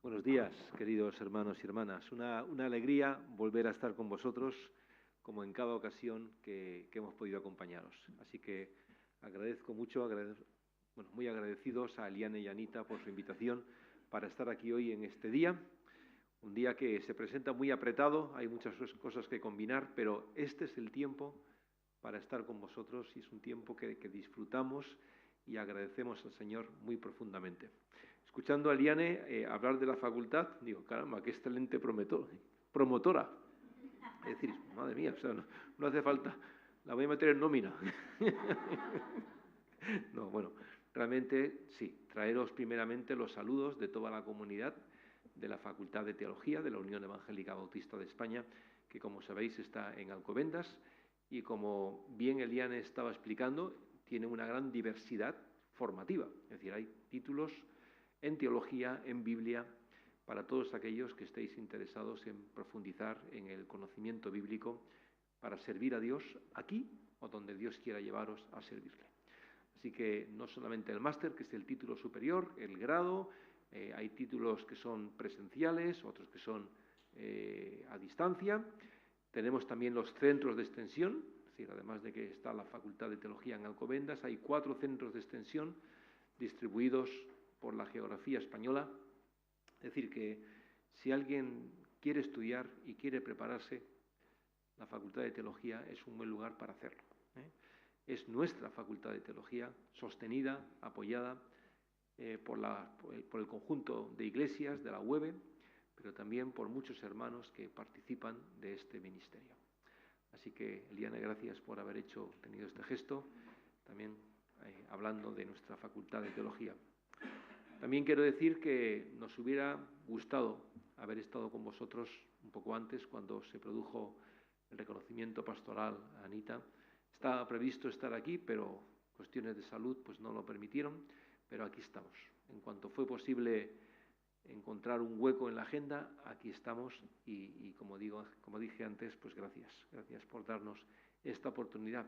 Buenos días, queridos hermanos y hermanas. Una alegría volver a estar con vosotros, como en cada ocasión que hemos podido acompañaros. Así que agradezco mucho, muy agradecidos a Eliane y Anita por su invitación para estar aquí hoy en este día. Un día que se presenta muy apretado, hay muchas cosas que combinar, pero este es el tiempo para estar con vosotros y es un tiempo que disfrutamos y agradecemos al Señor muy profundamente. Escuchando a Eliane hablar de la facultad, digo, caramba, qué excelente promotora. Es decir, madre mía, o sea, no hace falta, la voy a meter en nómina. No, bueno, realmente sí, traeros primeramente los saludos de toda la comunidad de la Facultad de Teología de la Unión Evangélica Bautista de España, que como sabéis está en Alcobendas y como bien Eliane estaba explicando, tiene una gran diversidad formativa, es decir, hay títulos en teología, en Biblia, para todos aquellos que estéis interesados en profundizar en el conocimiento bíblico para servir a Dios aquí o donde Dios quiera llevaros a servirle. Así que no solamente el máster, que es el título superior, el grado, hay títulos que son presenciales, otros que son a distancia. Tenemos también los centros de extensión, es decir, además de que está la Facultad de Teología en Alcobendas, hay 4 centros de extensión distribuidos por la geografía española. Es decir, que si alguien quiere estudiar y quiere prepararse, la Facultad de Teología es un buen lugar para hacerlo. Es nuestra Facultad de Teología, sostenida, apoyada por el conjunto de iglesias de la UEB, pero también por muchos hermanos que participan de este ministerio. Así que, Eliane, gracias por haber tenido este gesto, también hablando de nuestra Facultad de Teología. También quiero decir que nos hubiera gustado haber estado con vosotros un poco antes, cuando se produjo el reconocimiento pastoral a Anita. Estaba previsto estar aquí, pero cuestiones de salud pues no lo permitieron, pero aquí estamos. En cuanto fue posible encontrar un hueco en la agenda, aquí estamos y como dije antes, pues gracias por darnos esta oportunidad.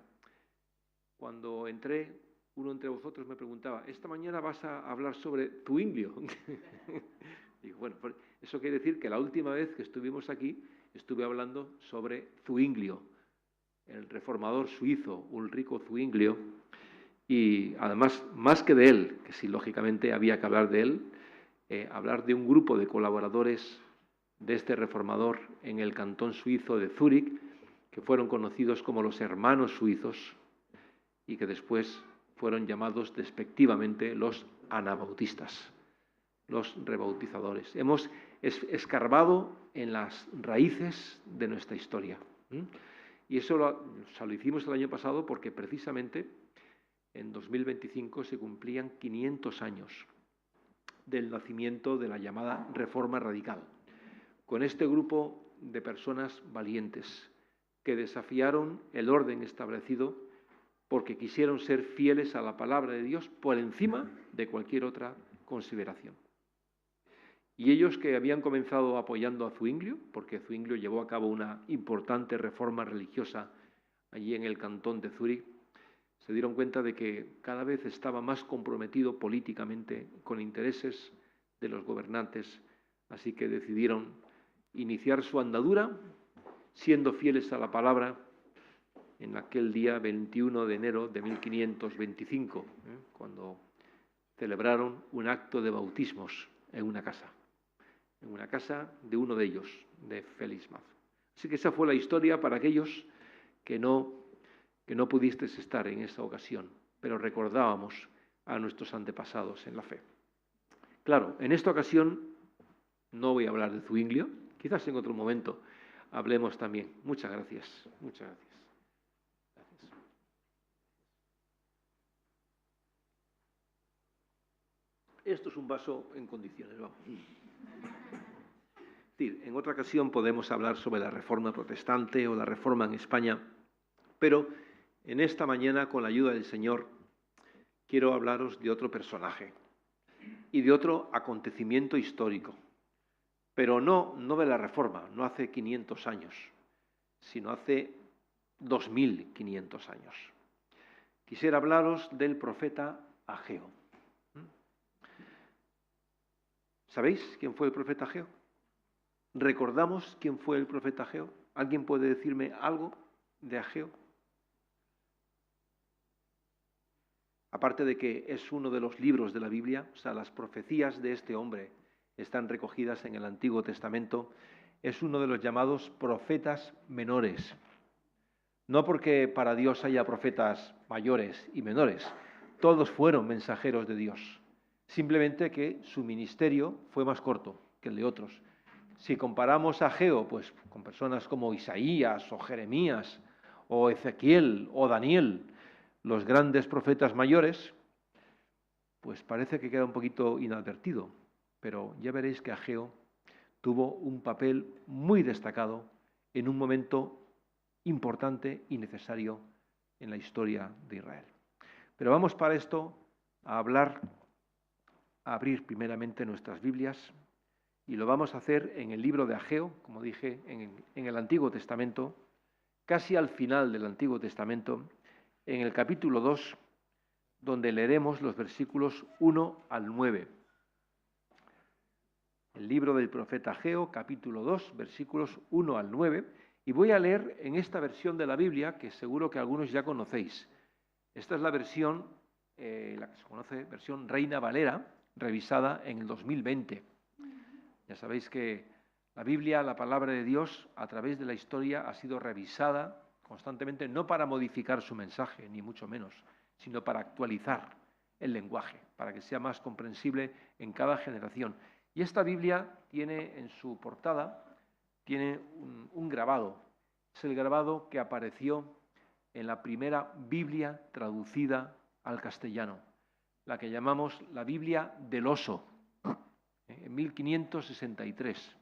Cuando entré, uno entre vosotros me preguntaba, ¿esta mañana vas a hablar sobre Zwinglio? Digo, bueno, pues eso quiere decir que la última vez que estuvimos aquí estuve hablando sobre Zwinglio, el reformador suizo Ulrico Zwinglio, y además, más que de él, que sí, lógicamente había que hablar de él, hablar de un grupo de colaboradores de este reformador en el cantón suizo de Zúrich, que fueron conocidos como los hermanos suizos y que después fueron llamados despectivamente los anabautistas, los rebautizadores. Hemos escarbado en las raíces de nuestra historia. Y eso lo hicimos el año pasado porque precisamente en 2025 se cumplían 500 años del nacimiento de la llamada Reforma Radical, con este grupo de personas valientes que desafiaron el orden establecido porque quisieron ser fieles a la palabra de Dios por encima de cualquier otra consideración. Y ellos, que habían comenzado apoyando a Zwinglio, porque Zwinglio llevó a cabo una importante reforma religiosa allí en el cantón de Zúrich, se dieron cuenta de que cada vez estaba más comprometido políticamente con intereses de los gobernantes, así que decidieron iniciar su andadura siendo fieles a la palabra en aquel día 21 de enero de 1525, cuando celebraron un acto de bautismos en una casa de uno de ellos, de Félix Maz. Así que esa fue la historia para aquellos que no pudisteis estar en esa ocasión, pero recordábamos a nuestros antepasados en la fe. Claro, en esta ocasión no voy a hablar de Zwinglio, quizás en otro momento hablemos también. Muchas gracias, muchas gracias. Esto es un vaso en condiciones, vamos. Es decir, en otra ocasión podemos hablar sobre la Reforma protestante o la Reforma en España, pero en esta mañana, con la ayuda del Señor, quiero hablaros de otro personaje y de otro acontecimiento histórico, pero no de la Reforma, no hace 500 años, sino hace 2500 años. Quisiera hablaros del profeta Ageo. ¿Sabéis quién fue el profeta Ageo? ¿Recordamos quién fue el profeta Ageo? ¿Alguien puede decirme algo de Ageo? Aparte de que es uno de los libros de la Biblia, o sea, las profecías de este hombre están recogidas en el Antiguo Testamento, es uno de los llamados profetas menores. No porque para Dios haya profetas mayores y menores, todos fueron mensajeros de Dios, simplemente que su ministerio fue más corto que el de otros. Si comparamos a Ageo pues, con personas como Isaías o Jeremías o Ezequiel o Daniel, los grandes profetas mayores, pues parece que queda un poquito inadvertido, pero ya veréis que Ageo tuvo un papel muy destacado en un momento importante y necesario en la historia de Israel. Pero vamos para esto a abrir primeramente nuestras Biblias, y lo vamos a hacer en el libro de Ageo, como dije, en el Antiguo Testamento, casi al final del Antiguo Testamento, en el capítulo 2, donde leeremos los versículos 1 al 9. El libro del profeta Ageo, capítulo 2, versículos 1 al 9, y voy a leer en esta versión de la Biblia, que seguro que algunos ya conocéis. Esta es la versión, la que se conoce, versión Reina Valera, revisada en el 2020. Ya sabéis que la Biblia, la palabra de Dios, a través de la historia ha sido revisada constantemente, no para modificar su mensaje, ni mucho menos, sino para actualizar el lenguaje, para que sea más comprensible en cada generación. Y esta Biblia tiene en su portada, tiene un grabado. Es el grabado que apareció en la primera Biblia traducida al castellano, la que llamamos la Biblia del Oso, en 1563,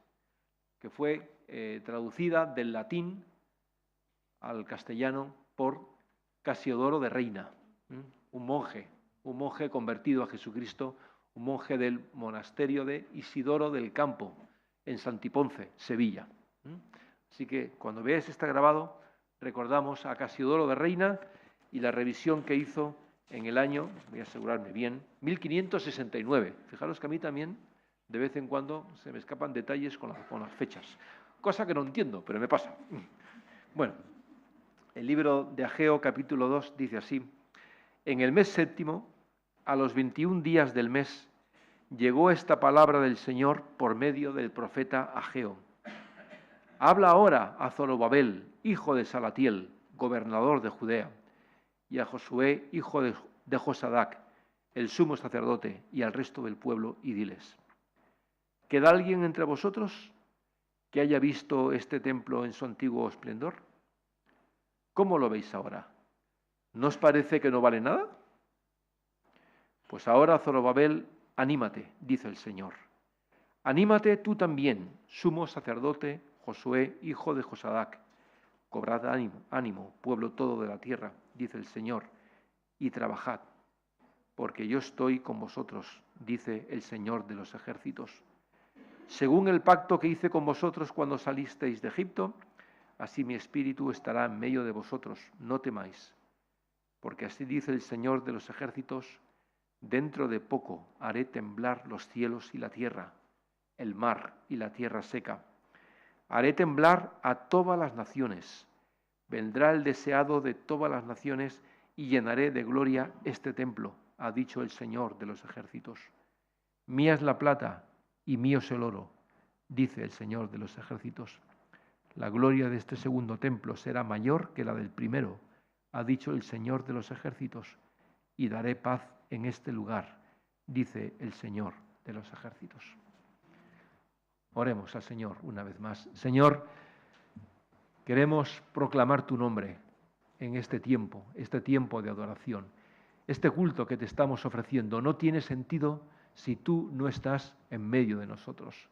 que fue traducida del latín al castellano por Casiodoro de Reina, un monje convertido a Jesucristo, un monje del monasterio de Isidoro del Campo, en Santiponce, Sevilla. Así que cuando veáis este grabado, recordamos a Casiodoro de Reina y la revisión que hizo en el año, voy a asegurarme bien, 1569. Fijaros que a mí también de vez en cuando se me escapan detalles con las fechas, cosa que no entiendo, pero me pasa. Bueno, el libro de Ageo, capítulo 2, dice así: en el mes séptimo, a los 21 días del mes, llegó esta palabra del Señor por medio del profeta Ageo. Habla ahora a Zorobabel, hijo de Salatiel, gobernador de Judea, y a Josué, hijo de Josadac, el sumo sacerdote, y al resto del pueblo, y diles: ¿queda alguien entre vosotros que haya visto este templo en su antiguo esplendor? ¿Cómo lo veis ahora? ¿No os parece que no vale nada? Pues ahora, Zorobabel, anímate, dice el Señor. Anímate tú también, sumo sacerdote Josué, hijo de Josadac. Cobrad ánimo, pueblo todo de la tierra, dice el Señor, y trabajad, porque yo estoy con vosotros, dice el Señor de los ejércitos. Según el pacto que hice con vosotros cuando salisteis de Egipto, así mi espíritu estará en medio de vosotros, no temáis. Porque así dice el Señor de los ejércitos: dentro de poco haré temblar los cielos y la tierra, el mar y la tierra seca. Haré temblar a todas las naciones. Vendrá el deseado de todas las naciones y llenaré de gloria este templo, ha dicho el Señor de los ejércitos. Mía es la plata y mío es el oro, dice el Señor de los ejércitos. La gloria de este segundo templo será mayor que la del primero, ha dicho el Señor de los ejércitos, y daré paz en este lugar, dice el Señor de los ejércitos. Oremos al Señor una vez más. Señor, queremos proclamar tu nombre en este tiempo de adoración. Este culto que te estamos ofreciendo no tiene sentido si tú no estás en medio de nosotros.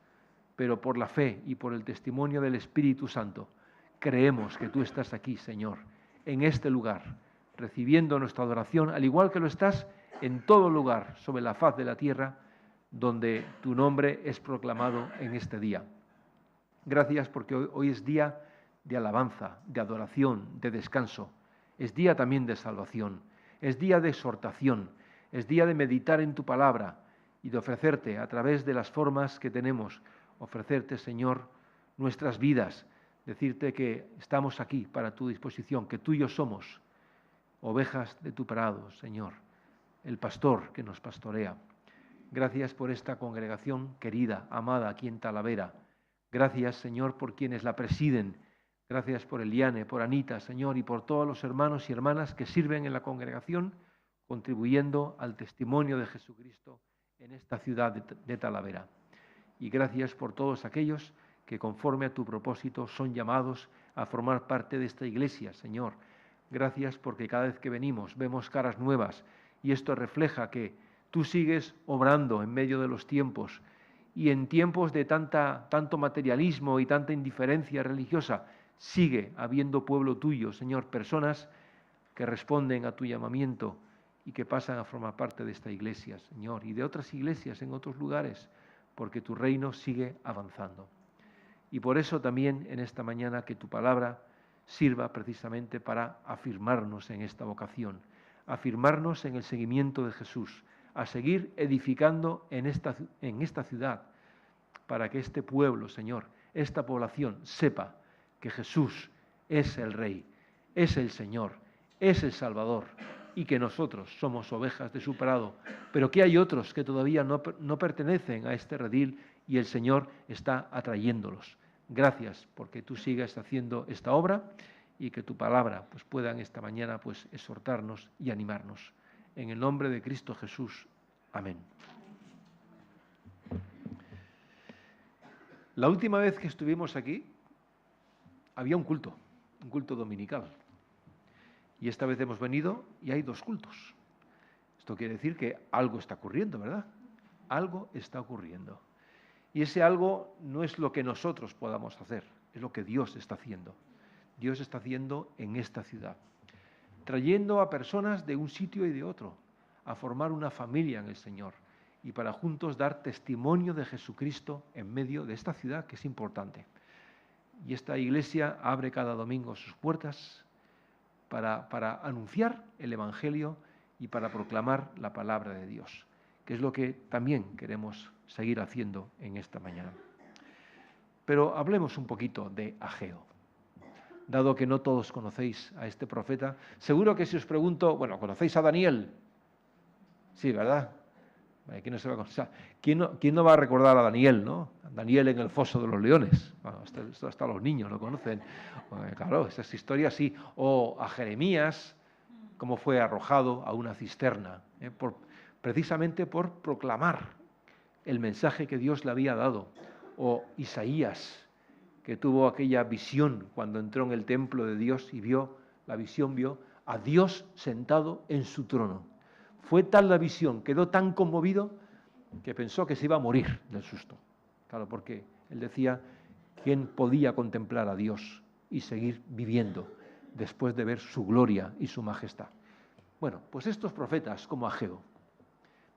Pero por la fe y por el testimonio del Espíritu Santo, creemos que tú estás aquí, Señor, en este lugar, recibiendo nuestra adoración, al igual que lo estás en todo lugar sobre la faz de la tierra, donde tu nombre es proclamado en este día. Gracias porque hoy es día de alabanza, de adoración, de descanso. Es día también de salvación, es día de exhortación, es día de meditar en tu palabra y de ofrecerte a través de las formas que tenemos, ofrecerte, Señor, nuestras vidas, decirte que estamos aquí para tu disposición, que tuyos somos, ovejas de tu prado, Señor, el pastor que nos pastorea. Gracias por esta congregación querida, amada aquí en Talavera. Gracias, Señor, por quienes la presiden. Gracias por Eliane, por Anita, Señor, y por todos los hermanos y hermanas que sirven en la congregación, contribuyendo al testimonio de Jesucristo en esta ciudad de Talavera. Y gracias por todos aquellos que conforme a tu propósito son llamados a formar parte de esta iglesia, Señor. Gracias porque cada vez que venimos vemos caras nuevas y esto refleja que tú sigues obrando en medio de los tiempos y en tiempos de tanto materialismo y tanta indiferencia religiosa sigue habiendo pueblo tuyo, Señor, personas que responden a tu llamamiento y que pasan a formar parte de esta iglesia, Señor, y de otras iglesias en otros lugares, porque tu reino sigue avanzando. Y por eso también en esta mañana que tu palabra sirva precisamente para afirmarnos en esta vocación, afirmarnos en el seguimiento de Jesús, a seguir edificando en esta ciudad, para que este pueblo, Señor, esta población sepa que Jesús es el Rey, es el Señor, es el Salvador, y que nosotros somos ovejas de su prado, pero que hay otros que todavía no pertenecen a este redil y el Señor está atrayéndolos. Gracias porque tú sigas haciendo esta obra y que tu palabra pues, pueda en esta mañana pues, exhortarnos y animarnos. En el nombre de Cristo Jesús. Amén. La última vez que estuvimos aquí había un culto dominical. Y esta vez hemos venido y hay 2 cultos. Esto quiere decir que algo está ocurriendo, ¿verdad? Algo está ocurriendo. Y ese algo no es lo que nosotros podamos hacer, es lo que Dios está haciendo. Dios está haciendo en esta ciudad, trayendo a personas de un sitio y de otro, a formar una familia en el Señor y para juntos dar testimonio de Jesucristo en medio de esta ciudad que es importante. Y esta iglesia abre cada domingo sus puertas para anunciar el Evangelio y para proclamar la palabra de Dios, que es lo que también queremos seguir haciendo en esta mañana. Pero hablemos un poquito de Ageo. Dado que no todos conocéis a este profeta, seguro que si os pregunto, bueno, ¿conocéis a Daniel? Sí, ¿verdad? ¿Quién no se va a conocer? ¿Quién no va a recordar a Daniel, no? Daniel en el foso de los leones. Bueno, hasta los niños lo conocen. Claro, esas historias sí. O a Jeremías, cómo fue arrojado a una cisterna, precisamente por proclamar el mensaje que Dios le había dado. O Isaías, que tuvo aquella visión cuando entró en el templo de Dios y vio a Dios sentado en su trono. Fue tal la visión, quedó tan conmovido que pensó que se iba a morir del susto. Claro, porque él decía, ¿quién podía contemplar a Dios y seguir viviendo después de ver su gloria y su majestad? Bueno, pues estos profetas como Ageo,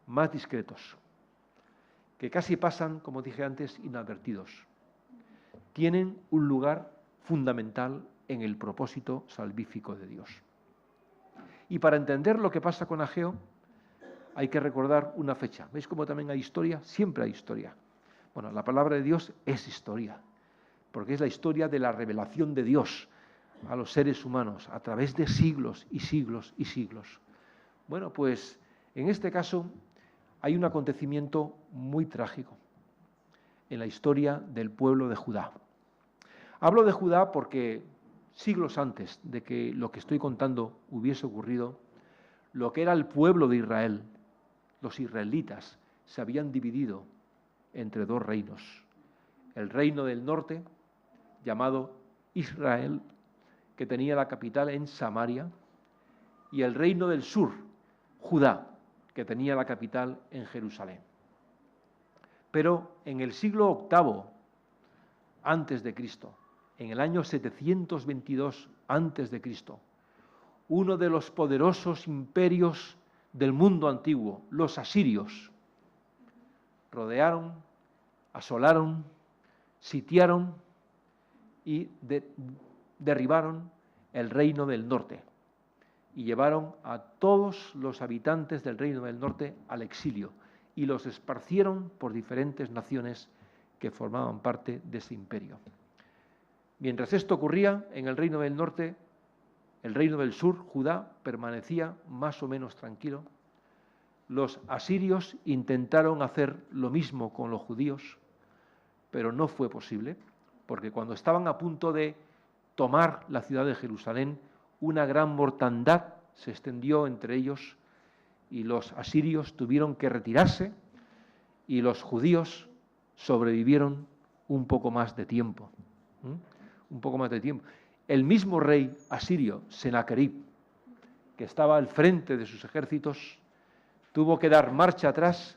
más discretos, que casi pasan, como dije antes, inadvertidos, tienen un lugar fundamental en el propósito salvífico de Dios. Y para entender lo que pasa con Ageo, hay que recordar una fecha. ¿Veis cómo también hay historia? Siempre hay historia. Bueno, la palabra de Dios es historia, porque es la historia de la revelación de Dios a los seres humanos a través de siglos y siglos y siglos. Bueno, pues en este caso hay un acontecimiento muy trágico en la historia del pueblo de Judá. Hablo de Judá porque siglos antes de que lo que estoy contando hubiese ocurrido, lo que era el pueblo de Israel, los israelitas, se habían dividido entre 2 reinos. El reino del norte, llamado Israel, que tenía la capital en Samaria, y el reino del sur, Judá, que tenía la capital en Jerusalén. Pero en el siglo VIII antes de Cristo, en el año 722 antes de Cristo, uno de los poderosos imperios del mundo antiguo, los asirios, rodearon, asolaron, sitiaron y derribaron el reino del norte y llevaron a todos los habitantes del reino del norte al exilio y los esparcieron por diferentes naciones que formaban parte de ese imperio. Mientras esto ocurría, en el reino del norte, el reino del sur, Judá, permanecía más o menos tranquilo. Los asirios intentaron hacer lo mismo con los judíos, pero no fue posible, porque cuando estaban a punto de tomar la ciudad de Jerusalén, una gran mortandad se extendió entre ellos y los asirios tuvieron que retirarse y los judíos sobrevivieron un poco más de tiempo. Un poco más de tiempo. El mismo rey asirio, Senaquerib, que estaba al frente de sus ejércitos, tuvo que dar marcha atrás,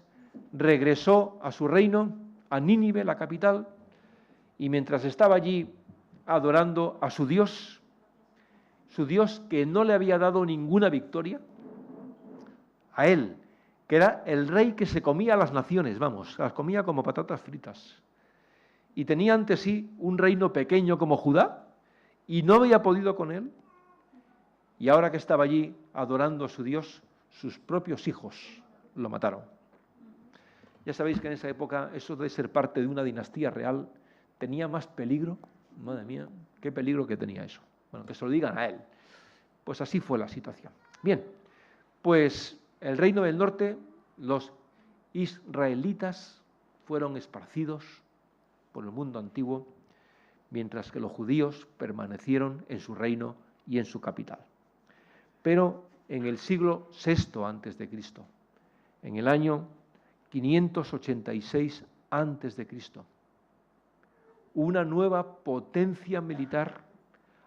regresó a su reino, a Nínive, la capital, y mientras estaba allí adorando a su Dios que no le había dado ninguna victoria, a él, que era el rey que se comía a las naciones, vamos, las comía como patatas fritas, y tenía ante sí un reino pequeño como Judá, y no había podido con él, y ahora que estaba allí adorando a su Dios, sus propios hijos lo mataron. Ya sabéis que en esa época eso de ser parte de una dinastía real tenía más peligro. Madre mía, qué peligro que tenía eso. Bueno, que se lo digan a él. Pues así fue la situación. Bien, pues el reino del norte, los israelitas fueron esparcidos por el mundo antiguo, mientras que los judíos permanecieron en su reino y en su capital. Pero en el siglo VI a.C., en el año 586 a.C., una nueva potencia militar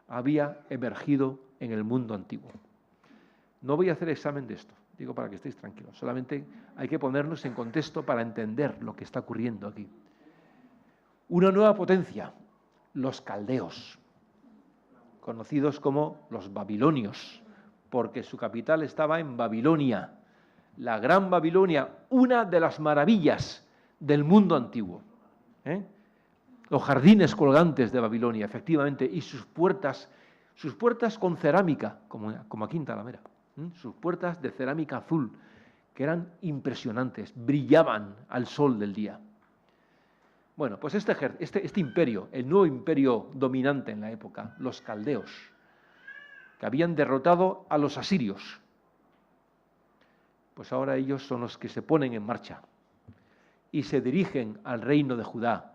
había emergido en el mundo antiguo. No voy a hacer examen de esto, digo para que estéis tranquilos, solamente hay que ponernos en contexto para entender lo que está ocurriendo aquí. Una nueva potencia, los caldeos, conocidos como los babilonios, porque su capital estaba en Babilonia, la gran Babilonia, una de las maravillas del mundo antiguo. Los jardines colgantes de Babilonia, efectivamente, y sus puertas con cerámica, como aquí en Talavera, sus puertas de cerámica azul, que eran impresionantes, brillaban al sol del día. Bueno, pues este imperio, el nuevo imperio dominante en la época, los caldeos, que habían derrotado a los asirios, pues ahora ellos son los que se ponen en marcha y se dirigen al reino de Judá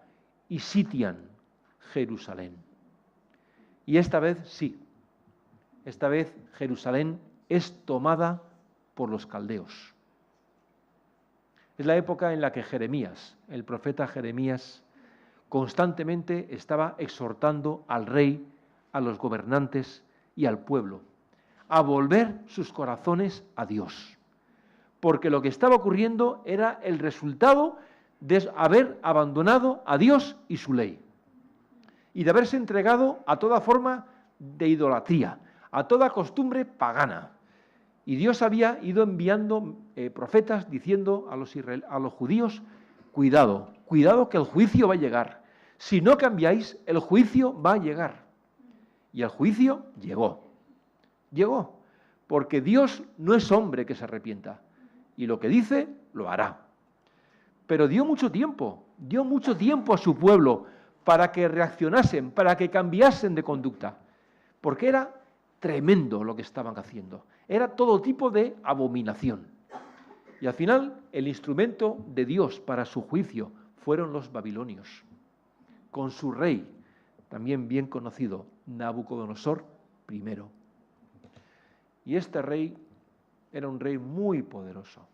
y sitian Jerusalén. Y esta vez sí, esta vez Jerusalén es tomada por los caldeos. Es la época en la que Jeremías, el profeta Jeremías, constantemente estaba exhortando al rey, a los gobernantes y al pueblo a volver sus corazones a Dios. Porque lo que estaba ocurriendo era el resultado de haber abandonado a Dios y su ley, y de haberse entregado a toda forma de idolatría, a toda costumbre pagana. Y Dios había ido enviando profetas diciendo a los judíos, cuidado que el juicio va a llegar. Si no cambiáis, el juicio va a llegar. Y el juicio llegó, porque Dios no es hombre que se arrepienta, y lo que dice, lo hará. Pero dio mucho tiempo a su pueblo para que reaccionasen, para que cambiasen de conducta, porque era tremendo lo que estaban haciendo, era todo tipo de abominación. Y al final, el instrumento de Dios para su juicio fueron los babilonios, con su rey, también bien conocido, Nabucodonosor I. Y este rey era un rey muy poderoso,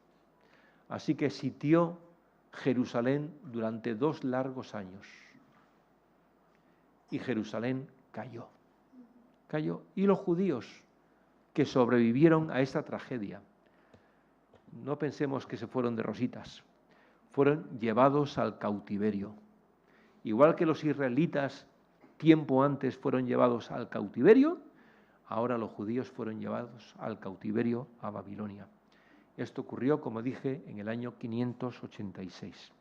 así que sitió Jerusalén durante 2 largos años. Y Jerusalén cayó. Y los judíos que sobrevivieron a esta tragedia, no pensemos que se fueron de rositas, fueron llevados al cautiverio. Igual que los israelitas tiempo antes fueron llevados al cautiverio, ahora los judíos fueron llevados al cautiverio a Babilonia. Esto ocurrió, como dije, en el año 586.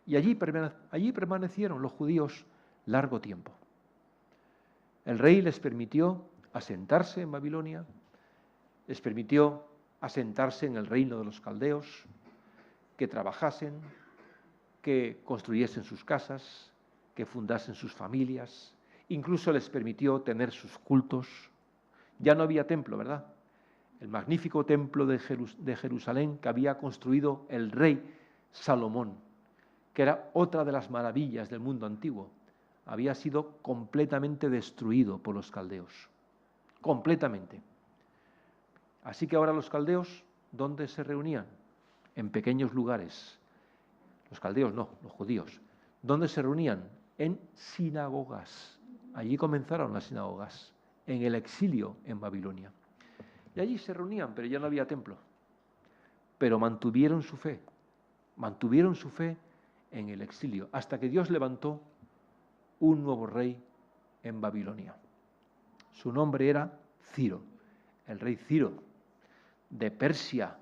Y allí permanecieron los judíos largo tiempo. El rey les permitió asentarse en Babilonia, les permitió asentarse en el reino de los caldeos, que trabajasen, que construyesen sus casas, que fundasen sus familias, incluso les permitió tener sus cultos. Ya no había templo, ¿verdad? El magnífico templo de Jerusalén que había construido el rey Salomón, que era otra de las maravillas del mundo antiguo, había sido completamente destruido por los caldeos. Completamente. Así que ahora los caldeos, ¿dónde se reunían? En pequeños lugares. Los caldeos no, los judíos. ¿Dónde se reunían? En sinagogas. Allí comenzaron las sinagogas, en el exilio en Babilonia. Y allí se reunían, pero ya no había templo. Pero mantuvieron su fe en el exilio, hasta que Dios levantó un nuevo rey en Babilonia. Su nombre era Ciro, el rey Ciro, de Persia,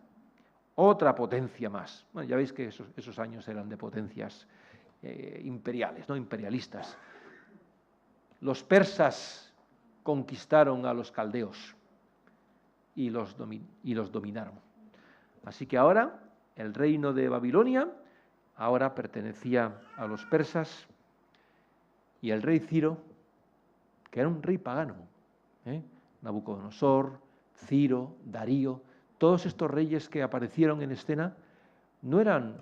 otra potencia más. Bueno, ya veis que esos años eran de potencias imperiales, ¿no? Imperialistas. Los persas conquistaron a los caldeos y los dominaron. Así que ahora el reino de Babilonia ahora pertenecía a los persas, y el rey Ciro, que era un rey pagano, Nabucodonosor, Ciro, Darío, todos estos reyes que aparecieron en escena no eran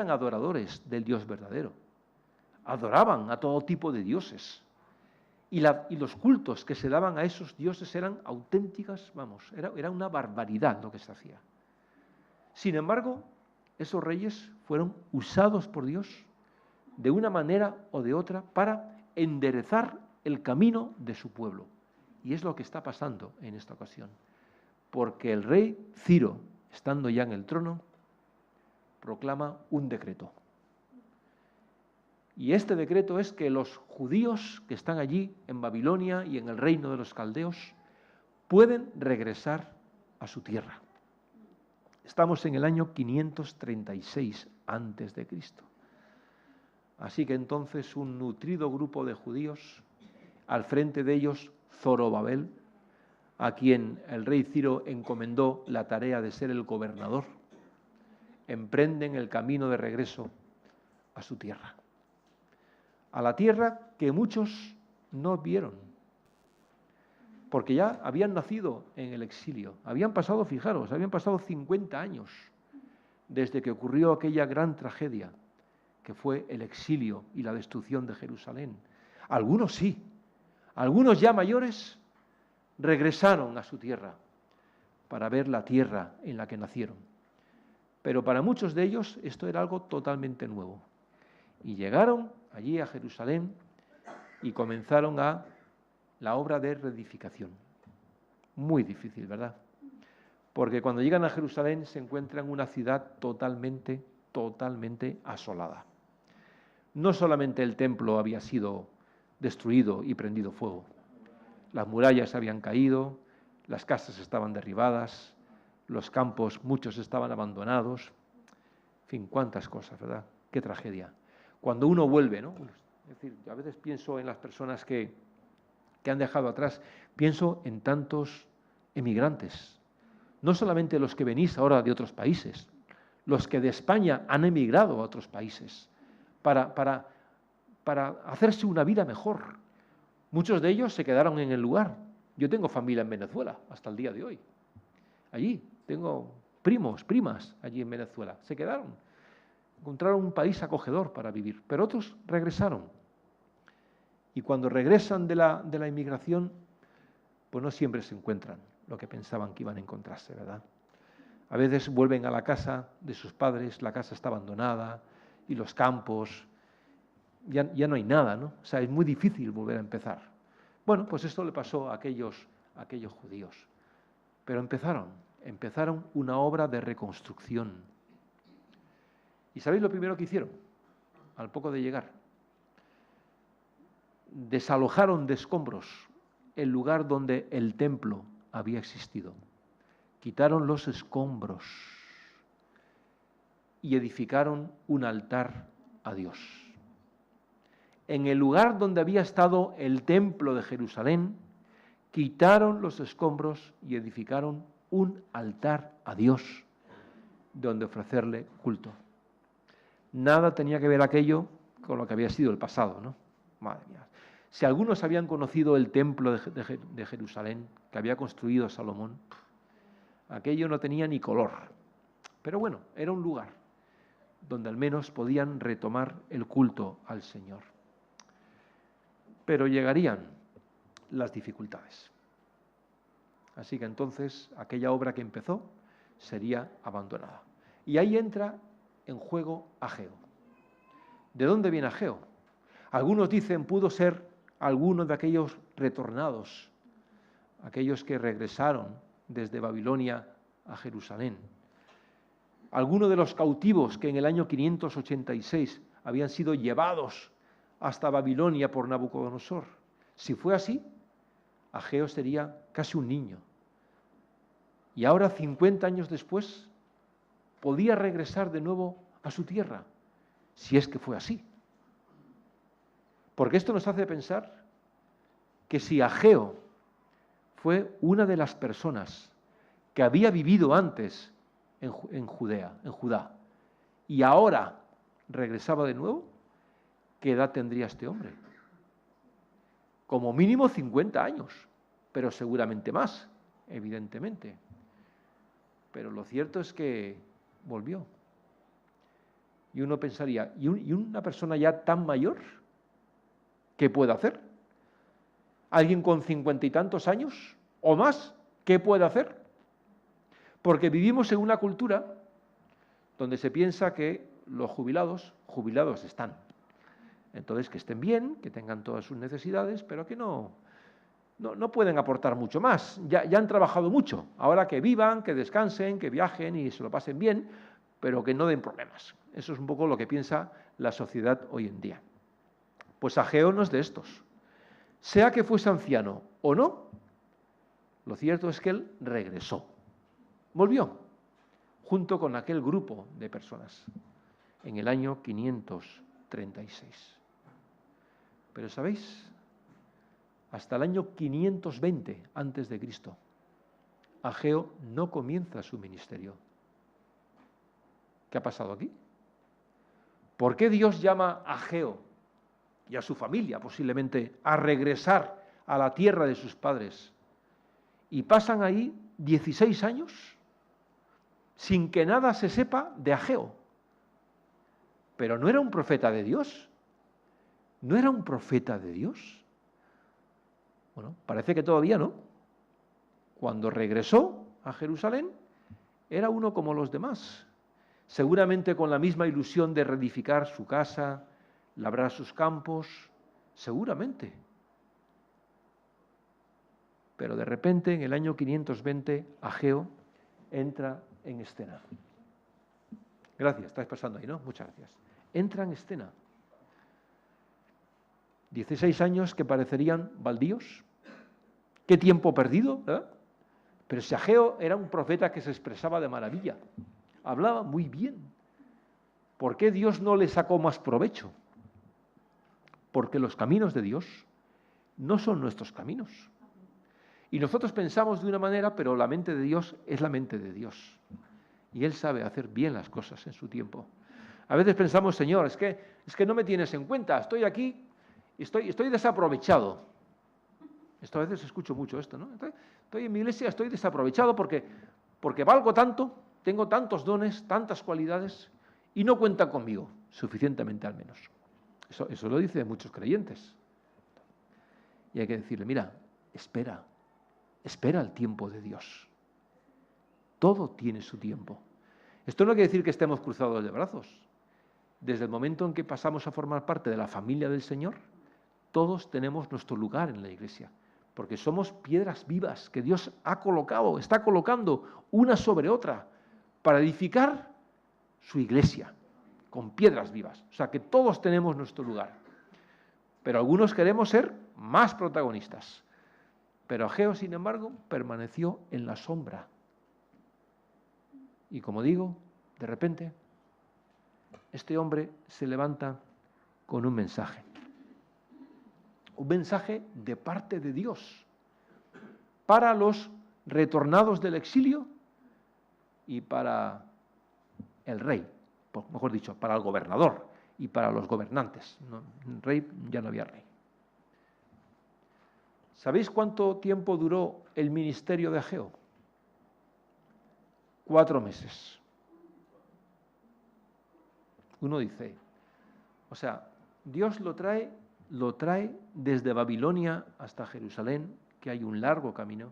adoradores del Dios verdadero. Adoraban a todo tipo de dioses. Y los cultos que se daban a esos dioses eran auténticas, era una barbaridad lo que se hacía. Sin embargo, esos reyes fueron usados por Dios de una manera o de otra para enderezar el camino de su pueblo. Y es lo que está pasando en esta ocasión. Porque el rey Ciro, estando ya en el trono, proclama un decreto. Y este decreto es que los judíos que están allí en Babilonia y en el reino de los caldeos pueden regresar a su tierra. Estamos en el año 536 a.C. Así que entonces un nutrido grupo de judíos, al frente de ellos Zorobabel, a quien el rey Ciro encomendó la tarea de ser el gobernador, emprenden el camino de regreso a su tierra. A la tierra que muchos no vieron, porque ya habían nacido en el exilio. Habían pasado 50 años desde que ocurrió aquella gran tragedia, que fue el exilio y la destrucción de Jerusalén. Algunos sí, algunos ya mayores regresaron a su tierra para ver la tierra en la que nacieron. Pero para muchos de ellos esto era algo totalmente nuevo. Y llegaron allí a Jerusalén y comenzaron la obra de reedificación. Muy difícil, ¿verdad? Porque cuando llegan a Jerusalén se encuentran una ciudad totalmente asolada. No solamente el templo había sido destruido y prendido fuego, las murallas habían caído, las casas estaban derribadas, los campos, muchos estaban abandonados. En fin, cuántas cosas, ¿verdad? Qué tragedia. Cuando uno vuelve, ¿no? Es decir, yo a veces pienso en las personas que han dejado atrás, pienso en tantos emigrantes, no solamente los que venís ahora de otros países, los que de España han emigrado a otros países para hacerse una vida mejor. Muchos de ellos se quedaron en el lugar. Yo tengo familia en Venezuela hasta el día de hoy. Allí tengo primos, primas allí en Venezuela. Se quedaron. Encontraron un país acogedor para vivir, pero otros regresaron. Y cuando regresan de la inmigración, pues no siempre se encuentran lo que pensaban que iban a encontrarse, ¿verdad? A veces vuelven a la casa de sus padres, la casa está abandonada y los campos, ya no hay nada, ¿no? O sea, es muy difícil volver a empezar. Bueno, pues esto le pasó a aquellos judíos. Pero empezaron una obra de reconstrucción. ¿Y sabéis lo primero que hicieron? Al poco de llegar. Desalojaron de escombros el lugar donde el templo había existido. Quitaron los escombros y edificaron un altar a Dios. En el lugar donde había estado el templo de Jerusalén, quitaron los escombros y edificaron un altar a Dios. donde ofrecerle culto. Nada tenía que ver aquello con lo que había sido el pasado, ¿no? Madre mía. Si algunos habían conocido el templo de Jerusalén que había construido Salomón, aquello no tenía ni color. Pero bueno, era un lugar donde al menos podían retomar el culto al Señor. Pero llegarían las dificultades. Así que entonces aquella obra que empezó sería abandonada. Y ahí entra en juego Ageo. ¿De dónde viene Ageo? Algunos dicen pudo ser alguno de aquellos retornados, aquellos que regresaron desde Babilonia a Jerusalén. Alguno de los cautivos que en el año 586 habían sido llevados hasta Babilonia por Nabucodonosor. Si fue así, Ageo sería casi un niño. Y ahora, 50 años después, podía regresar de nuevo a su tierra, si es que fue así. Porque esto nos hace pensar que si Ageo fue una de las personas que había vivido antes en Judá, y ahora regresaba de nuevo, ¿qué edad tendría este hombre? Como mínimo 50 años, pero seguramente más, evidentemente. Pero lo cierto es que volvió. Y uno pensaría, ¿y una persona ya tan mayor? ¿Qué puede hacer? ¿Alguien con 50 y tantos años o más? ¿Qué puede hacer? Porque vivimos en una cultura donde se piensa que los jubilados están. Entonces, que estén bien, que tengan todas sus necesidades, pero que no pueden aportar mucho más. Ya han trabajado mucho. Ahora que vivan, que descansen, que viajen y se lo pasen bien, pero que no den problemas. Eso es un poco lo que piensa la sociedad hoy en día. Pues Ageo no es de estos. Sea que fuese anciano o no, lo cierto es que él regresó. Volvió, junto con aquel grupo de personas, en el año 536. Pero ¿sabéis? Hasta el año 520 a.C., Ageo no comienza su ministerio. ¿Qué ha pasado aquí? ¿Por qué Dios llama a Ageo y a su familia posiblemente a regresar a la tierra de sus padres? Y pasan ahí 16 años sin que nada se sepa de Ageo. Pero ¿no era un profeta de Dios? ¿No era un profeta de Dios? Bueno, parece que todavía no. Cuando regresó a Jerusalén, era uno como los demás, seguramente con la misma ilusión de reedificar su casa, labrar sus campos, seguramente. Pero de repente, en el año 520, Ageo entra en escena. Gracias, estáis pasando ahí, ¿no? Muchas gracias. Entra en escena. 16 años que parecerían baldíos. ¿Qué tiempo perdido? Pero si Ageo era un profeta que se expresaba de maravilla, hablaba muy bien. ¿Por qué Dios no le sacó más provecho? Porque los caminos de Dios no son nuestros caminos. Y nosotros pensamos de una manera, pero la mente de Dios es la mente de Dios. Y Él sabe hacer bien las cosas en su tiempo. A veces pensamos, Señor, es que no me tienes en cuenta, estoy aquí, estoy desaprovechado. Esto a veces escucho mucho esto, ¿no? Estoy en mi iglesia, estoy desaprovechado porque valgo tanto, tengo tantos dones, tantas cualidades, y no cuentan conmigo, suficientemente al menos. Eso lo dicen muchos creyentes. Y hay que decirle, mira, espera el tiempo de Dios. Todo tiene su tiempo. Esto no quiere decir que estemos cruzados de brazos. Desde el momento en que pasamos a formar parte de la familia del Señor, todos tenemos nuestro lugar en la iglesia, porque somos piedras vivas que Dios está colocando una sobre otra para edificar su iglesia con piedras vivas. O sea que todos tenemos nuestro lugar. Pero algunos queremos ser más protagonistas. Pero Ageo, sin embargo, permaneció en la sombra. Y como digo, de repente, este hombre se levanta con un mensaje. Un mensaje de parte de Dios para los retornados del exilio y para el rey, mejor dicho, para el gobernador y para los gobernantes. No, rey, ya no había rey. ¿Sabéis cuánto tiempo duró el ministerio de Ageo? 4 meses. Uno dice, o sea, Dios lo trae desde Babilonia hasta Jerusalén, que hay un largo camino.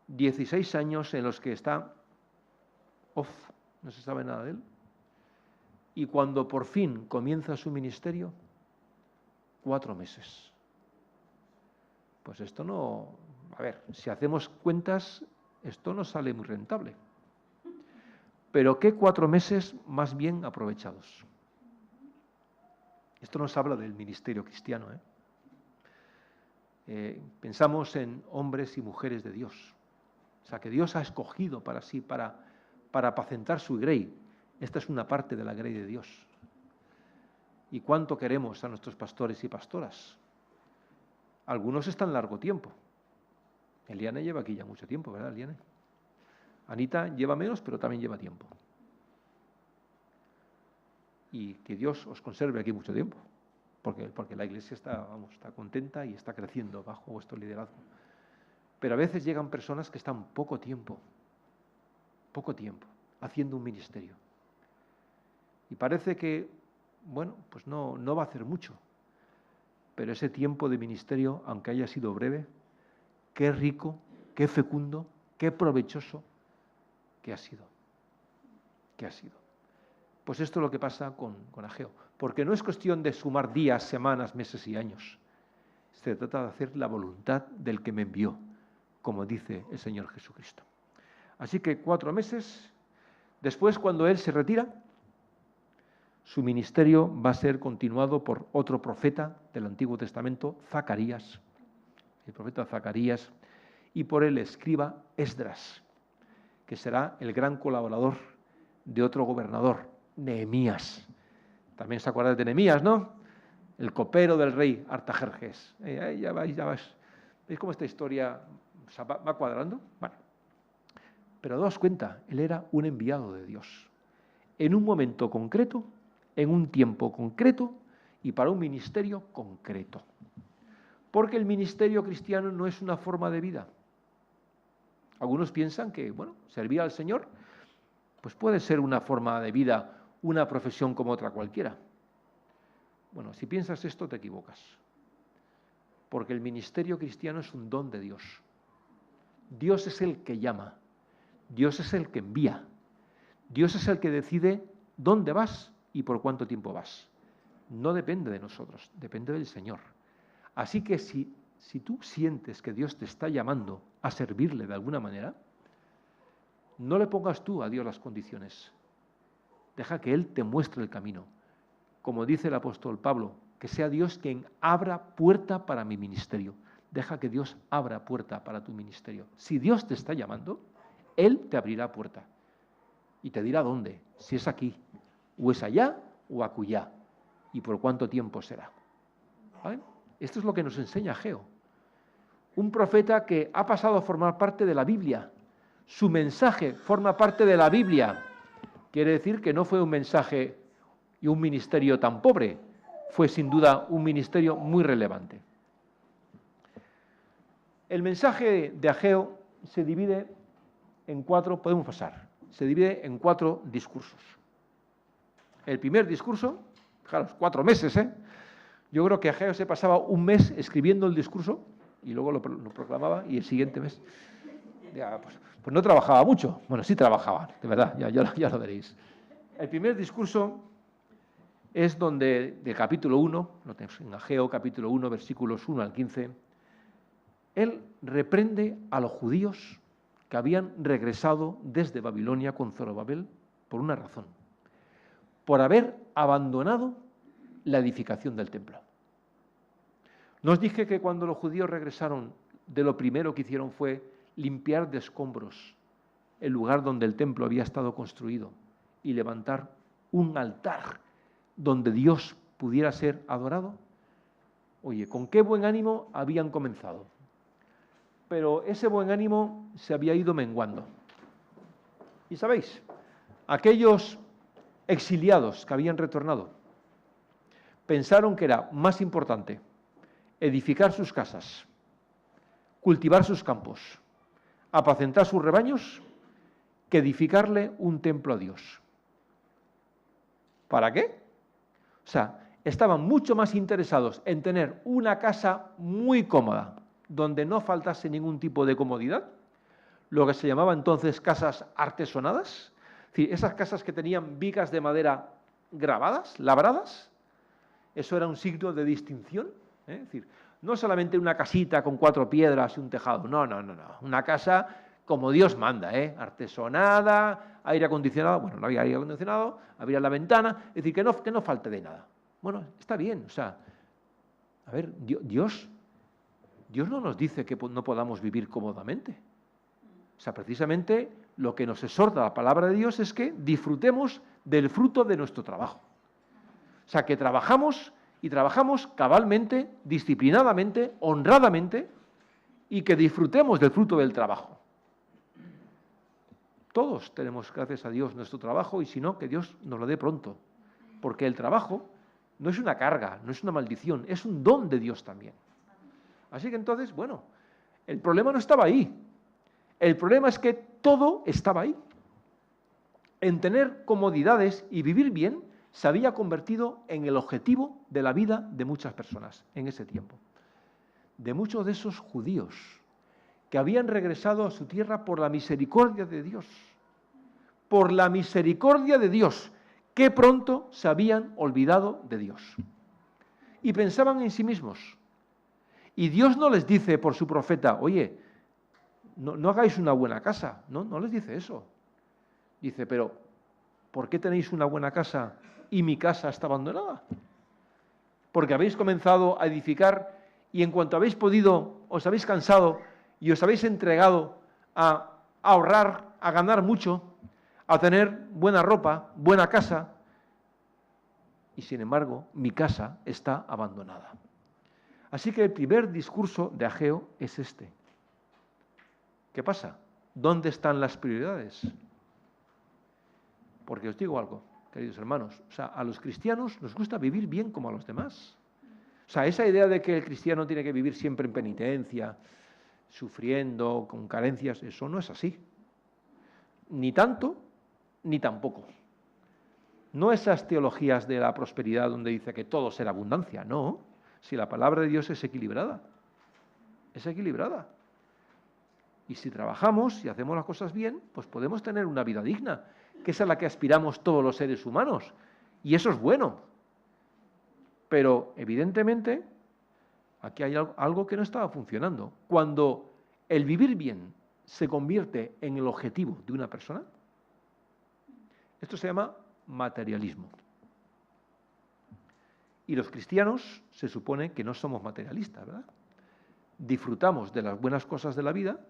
16 años en los que está off, no se sabe nada de él. Y cuando por fin comienza su ministerio, 4 meses. Pues esto no, a ver, si hacemos cuentas, esto no sale muy rentable. Pero ¿qué 4 meses más bien aprovechados? Esto nos habla del ministerio cristiano, pensamos en hombres y mujeres de Dios. O sea, que Dios ha escogido para sí, para apacentar su grey. Esta es una parte de la grey de Dios. ¿Y cuánto queremos a nuestros pastores y pastoras? Algunos están largo tiempo. Eliane lleva aquí ya mucho tiempo, ¿verdad, Eliane? Anita lleva menos, pero también lleva tiempo. Y que Dios os conserve aquí mucho tiempo, porque la Iglesia está contenta y está creciendo bajo vuestro liderazgo. Pero a veces llegan personas que están poco tiempo, haciendo un ministerio. Y parece que, bueno, pues no va a hacer mucho. Pero ese tiempo de ministerio, aunque haya sido breve, qué rico, qué fecundo, qué provechoso que ha sido. Pues esto es lo que pasa con Ageo. Porque no es cuestión de sumar días, semanas, meses y años. Se trata de hacer la voluntad del que me envió, como dice el Señor Jesucristo. Así que 4 meses. Después, cuando él se retira, su ministerio va a ser continuado por otro profeta del Antiguo Testamento, Zacarías, el profeta Zacarías, y por el escriba Esdras, que será el gran colaborador de otro gobernador, Nehemías. También se acuerdan de Nehemías, ¿no? El copero del rey Artajerjes. Ya vais. ¿Veis cómo esta historia va cuadrando? Bueno. Pero daos cuenta, él era un enviado de Dios. En un momento concreto, en un tiempo concreto y para un ministerio concreto. Porque el ministerio cristiano no es una forma de vida. Algunos piensan que, bueno, servir al Señor, pues puede ser una forma de vida, una profesión como otra cualquiera. Bueno, si piensas esto te equivocas. Porque el ministerio cristiano es un don de Dios. Dios es el que llama. Dios es el que envía. Dios es el que decide dónde vas y por cuánto tiempo vas. No depende de nosotros, depende del Señor. Así que si tú sientes que Dios te está llamando a servirle de alguna manera, no le pongas tú a Dios las condiciones. Deja que Él te muestre el camino. Como dice el apóstol Pablo, que sea Dios quien abra puerta para mi ministerio. Deja que Dios abra puerta para tu ministerio. Si Dios te está llamando, Él te abrirá puerta y te dirá dónde, si es aquí, o es allá, o acullá, y por cuánto tiempo será. ¿Vale? Esto es lo que nos enseña Ageo. Un profeta que ha pasado a formar parte de la Biblia. Su mensaje forma parte de la Biblia. Quiere decir que no fue un mensaje y un ministerio tan pobre. Fue sin duda un ministerio muy relevante. El mensaje de Ageo se divide en 4, podemos pasar, se divide en 4 discursos. El primer discurso, fijaros, 4 meses, Yo creo que Ageo se pasaba un mes escribiendo el discurso y luego lo proclamaba y el siguiente mes, ya, pues no trabajaba mucho. Bueno, sí trabajaba, de verdad, ya lo veréis. El primer discurso es donde, del capítulo 1, lo tenemos en Ageo, capítulo 1, versículos 1 al 15, él reprende a los judíos que habían regresado desde Babilonia con Zorobabel por una razón, por haber abandonado la edificación del templo. ¿No os dije que cuando los judíos regresaron, de lo primero que hicieron fue limpiar de escombros el lugar donde el templo había estado construido y levantar un altar donde Dios pudiera ser adorado? Oye, ¿con qué buen ánimo habían comenzado? Pero ese buen ánimo se había ido menguando. Y sabéis, aquellos exiliados que habían retornado pensaron que era más importante edificar sus casas, cultivar sus campos, apacentar sus rebaños, que edificarle un templo a Dios. ¿Para qué? O sea, estaban mucho más interesados en tener una casa muy cómoda, donde no faltase ningún tipo de comodidad, lo que se llamaba entonces casas artesonadas, es decir, esas casas que tenían vigas de madera grabadas, labradas, eso era un signo de distinción, ¿eh? Es decir, no solamente una casita con 4 piedras y un tejado, no, una casa como Dios manda, artesonada, aire acondicionado, bueno, no había aire acondicionado, había la ventana, es decir, que no falte de nada. Bueno, está bien, o sea, a ver, Dios no nos dice que no podamos vivir cómodamente. O sea, precisamente lo que nos exhorta la palabra de Dios es que disfrutemos del fruto de nuestro trabajo. O sea, que trabajamos y trabajamos cabalmente, disciplinadamente, honradamente, y que disfrutemos del fruto del trabajo. Todos tenemos, gracias a Dios, nuestro trabajo, y si no, que Dios nos lo dé pronto. Porque el trabajo no es una carga, no es una maldición, es un don de Dios también. Así que entonces, bueno, el problema no estaba ahí. El problema es que todo estaba ahí. En tener comodidades y vivir bien se había convertido en el objetivo de la vida de muchas personas en ese tiempo. De muchos de esos judíos que habían regresado a su tierra por la misericordia de Dios. Por la misericordia de Dios, que pronto se habían olvidado de Dios. Y pensaban en sí mismos. Y Dios no les dice por su profeta, oye, no hagáis una buena casa. No les dice eso. Dice, pero ¿por qué tenéis una buena casa y mi casa está abandonada? Porque habéis comenzado a edificar y en cuanto habéis podido, os habéis cansado y os habéis entregado a ahorrar, a ganar mucho, a tener buena ropa, buena casa, y sin embargo mi casa está abandonada. Así que el primer discurso de Ageo es este. ¿Qué pasa? ¿Dónde están las prioridades? Porque os digo algo, queridos hermanos, o sea, a los cristianos nos gusta vivir bien como a los demás. O sea, esa idea de que el cristiano tiene que vivir siempre en penitencia, sufriendo, con carencias, eso no es así. Ni tanto, ni tampoco. No esas teologías de la prosperidad donde dice que todo será abundancia, no. Si la palabra de Dios es equilibrada. Es equilibrada. Y si trabajamos y hacemos las cosas bien, pues podemos tener una vida digna, que es a la que aspiramos todos los seres humanos. Y eso es bueno. Pero, evidentemente, aquí hay algo que no estaba funcionando. Cuando el vivir bien se convierte en el objetivo de una persona, esto se llama materialismo. Y los cristianos se supone que no somos materialistas, ¿verdad? Disfrutamos de las buenas cosas de la vida,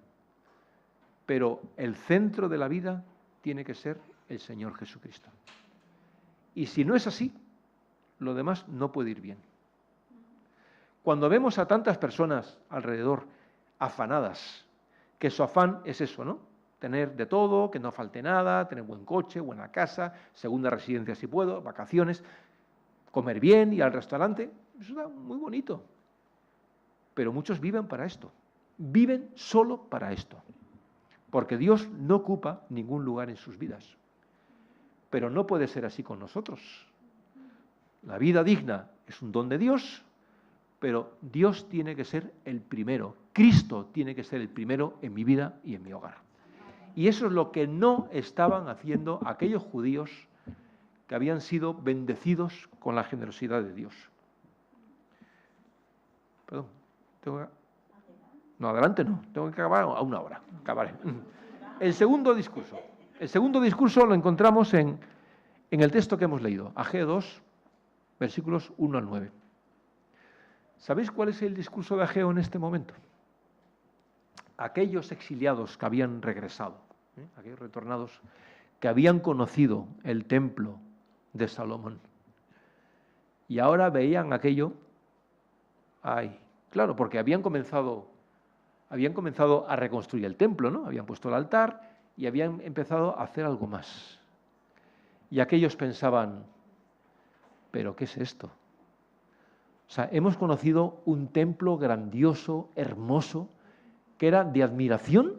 pero el centro de la vida tiene que ser el Señor Jesucristo. Y si no es así, lo demás no puede ir bien. Cuando vemos a tantas personas alrededor afanadas, que su afán es eso, ¿no? Tener de todo, que no falte nada, tener buen coche, buena casa, segunda residencia si puedo, vacaciones, comer bien, ir al restaurante, eso está muy bonito. Pero muchos viven para esto, viven solo para esto, porque Dios no ocupa ningún lugar en sus vidas. Pero no puede ser así con nosotros. La vida digna es un don de Dios, pero Dios tiene que ser el primero. Cristo tiene que ser el primero en mi vida y en mi hogar. Y eso es lo que no estaban haciendo aquellos judíos que habían sido bendecidos con la generosidad de Dios. Perdón, no, adelante no, tengo que acabar a 1 hora. Acabaré. El segundo discurso lo encontramos en el texto que hemos leído, Ageo 2, versículos 1 al 9. ¿Sabéis cuál es el discurso de Ageo en este momento? Aquellos exiliados que habían regresado, aquellos retornados que habían conocido el templo de Salomón y ahora veían aquello, claro, porque habían comenzado a reconstruir el templo, ¿no? Habían puesto el altar y habían empezado a hacer algo más. Y aquellos pensaban, ¿pero qué es esto? O sea, hemos conocido un templo grandioso, hermoso, que era de admiración,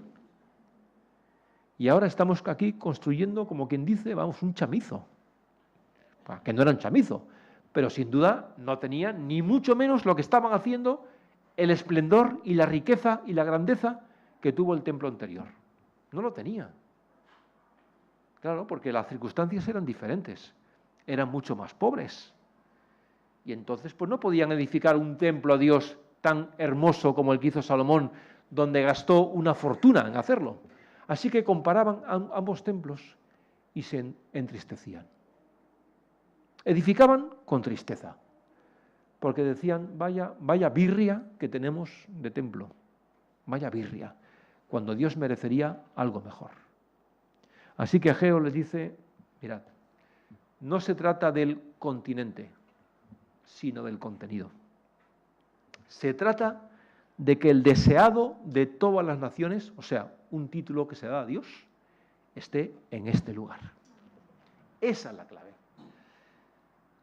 y ahora estamos aquí construyendo, como quien dice, vamos, un chamizo. Que no era un chamizo, pero sin duda no tenía ni mucho menos lo que estaban haciendo el esplendor y la riqueza y la grandeza que tuvo el templo anterior. No lo tenía. Claro, porque las circunstancias eran diferentes, eran mucho más pobres. Y entonces pues no podían edificar un templo a Dios tan hermoso como el que hizo Salomón, donde gastó una fortuna en hacerlo. Así que comparaban ambos templos y se entristecían. Edificaban con tristeza, porque decían, vaya birria que tenemos de templo, vaya birria, cuando Dios merecería algo mejor. Así que Ageo les dice, mirad, no se trata del continente, sino del contenido. Se trata de que el deseado de todas las naciones, o sea, un título que se da a Dios, esté en este lugar. Esa es la clave.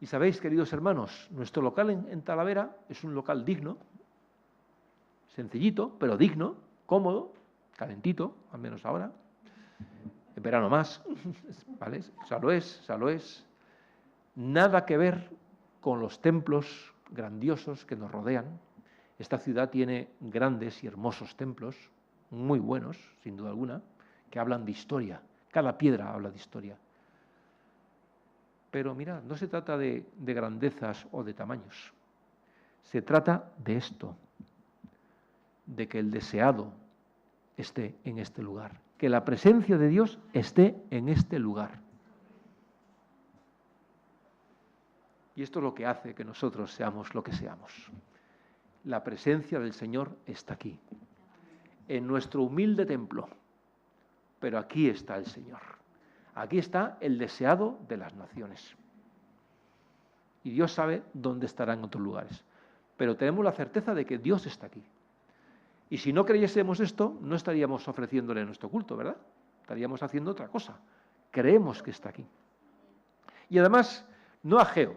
Y sabéis, queridos hermanos, nuestro local en Talavera es un local digno, sencillito, pero digno, cómodo, calentito, al menos ahora. En verano más, ¿vale? O sea, lo es. Nada que ver con los templos grandiosos que nos rodean. Esta ciudad tiene grandes y hermosos templos, muy buenos, sin duda alguna, que hablan de historia. Cada piedra habla de historia. Pero mirad, no se trata de grandezas o de tamaños. Se trata de esto, de que el deseado esté en este lugar, que la presencia de Dios esté en este lugar. Y esto es lo que hace que nosotros seamos lo que seamos. La presencia del Señor está aquí, en nuestro humilde templo, pero aquí está el Señor. Aquí está el deseado de las naciones. Y Dios sabe dónde estará en otros lugares. Pero tenemos la certeza de que Dios está aquí. Y si no creyésemos esto, no estaríamos ofreciéndole nuestro culto, ¿verdad? Estaríamos haciendo otra cosa. Creemos que está aquí. Y además, no Ageo,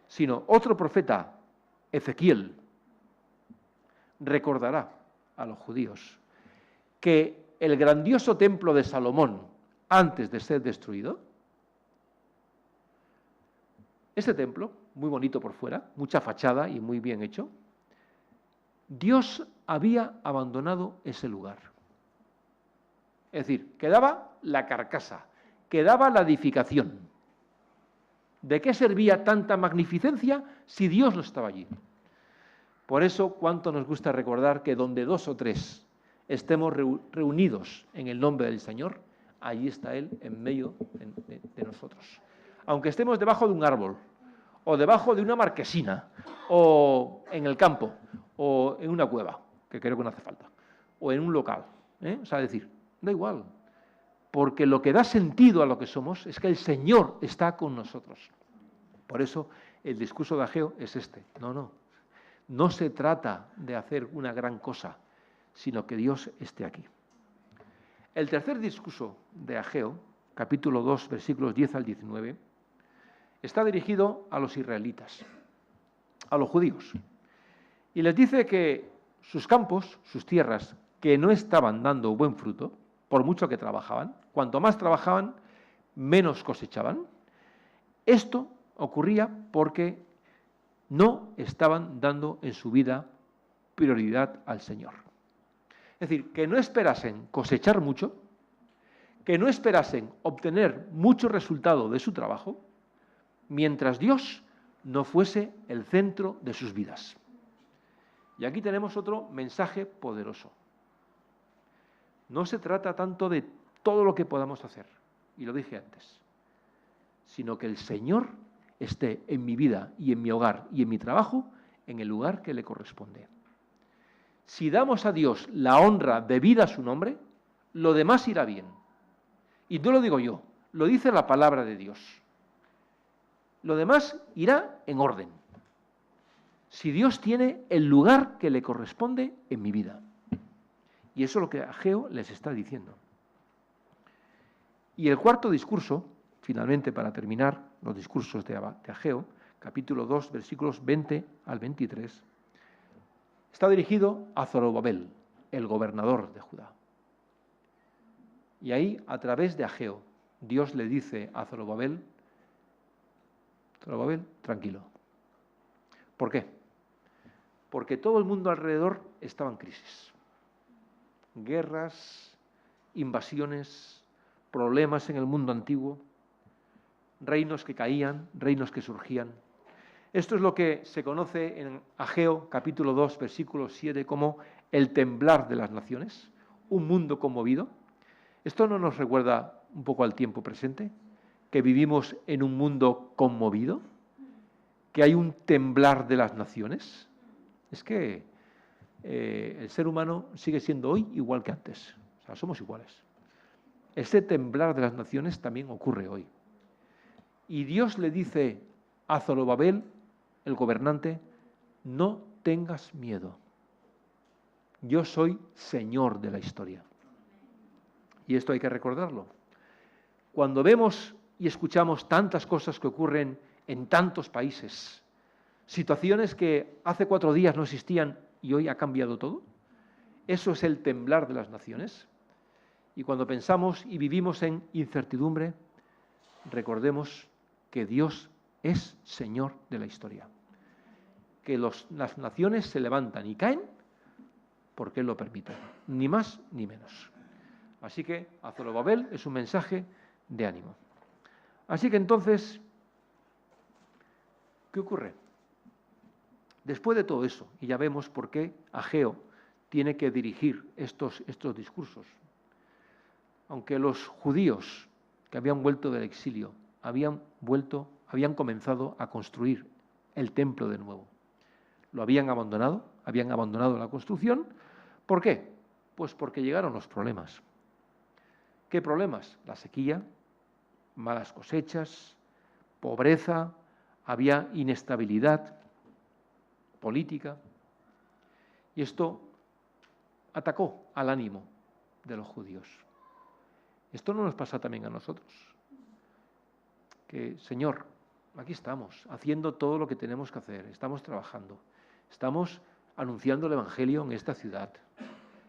sino otro profeta, Ezequiel, recordará a los judíos que el grandioso templo de Salomón, antes de ser destruido, este templo, muy bonito por fuera, mucha fachada y muy bien hecho, Dios había abandonado ese lugar. Es decir, quedaba la carcasa, quedaba la edificación. ¿De qué servía tanta magnificencia si Dios no estaba allí? Por eso, cuánto nos gusta recordar que donde 2 o 3 estemos reunidos en el nombre del Señor, allí está Él en medio de nosotros. Aunque estemos debajo de un árbol, o debajo de una marquesina, o en el campo, o en una cueva, que creo que no hace falta, o en un local. O sea, decir, da igual, porque lo que da sentido a lo que somos es que el Señor está con nosotros. Por eso el discurso de Ageo es este. No se trata de hacer una gran cosa, sino que Dios esté aquí. El tercer discurso de Ageo, capítulo 2, versículos 10 al 19, está dirigido a los israelitas, a los judíos. Y les dice que sus campos, sus tierras, que no estaban dando buen fruto, por mucho que trabajaban, cuanto más trabajaban, menos cosechaban. Esto ocurría porque no estaban dando en su vida prioridad al Señor. Es decir, que no esperasen cosechar mucho, que no esperasen obtener mucho resultado de su trabajo, mientras Dios no fuese el centro de sus vidas. Y aquí tenemos otro mensaje poderoso. No se trata tanto de todo lo que podamos hacer, y lo dije antes, sino que el Señor esté en mi vida y en mi hogar y en mi trabajo en el lugar que le corresponde. Si damos a Dios la honra debida a su nombre, lo demás irá bien. Y no lo digo yo, lo dice la palabra de Dios. Lo demás irá en orden. Si Dios tiene el lugar que le corresponde en mi vida. Y eso es lo que Ageo les está diciendo. Y el cuarto discurso, finalmente, para terminar, los discursos de Ageo, capítulo 2, versículos 20 al 23, está dirigido a Zorobabel, el gobernador de Judá. Y ahí, a través de Ageo, Dios le dice a Zorobabel, tranquilo. ¿Por qué? Porque todo el mundo alrededor estaba en crisis. Guerras, invasiones, problemas en el mundo antiguo, reinos que caían, reinos que surgían. Esto es lo que se conoce en Ageo, capítulo 2, versículo 7, como el temblar de las naciones, un mundo conmovido. ¿Esto no nos recuerda un poco al tiempo presente? Que vivimos en un mundo conmovido, que hay un temblar de las naciones. Es que el ser humano sigue siendo hoy igual que antes. O sea, somos iguales. Ese temblar de las naciones también ocurre hoy. Y Dios le dice a Zorobabel, el gobernante, no tengas miedo. Yo soy Señor de la historia. Y esto hay que recordarlo. Cuando vemos y escuchamos tantas cosas que ocurren en tantos países, situaciones que hace 4 días no existían y hoy ha cambiado todo, eso es el temblar de las naciones. Y cuando pensamos y vivimos en incertidumbre, recordemos que Dios es Señor de la historia. Que las naciones se levantan y caen porque Él lo permite, ni más ni menos. Así que a Zorobabel es un mensaje de ánimo. Así que entonces, ¿qué ocurre? Después de todo eso, y ya vemos por qué Ageo tiene que dirigir estos discursos, aunque los judíos que habían vuelto del exilio habían comenzado a construir el templo de nuevo. Lo habían abandonado la construcción. ¿Por qué? Pues porque llegaron los problemas. ¿Qué problemas? La sequía, malas cosechas, pobreza, había inestabilidad política. Y esto atacó al ánimo de los judíos. ¿Esto no nos pasa también a nosotros? Que, Señor, aquí estamos, haciendo todo lo que tenemos que hacer, estamos trabajando, estamos anunciando el Evangelio en esta ciudad,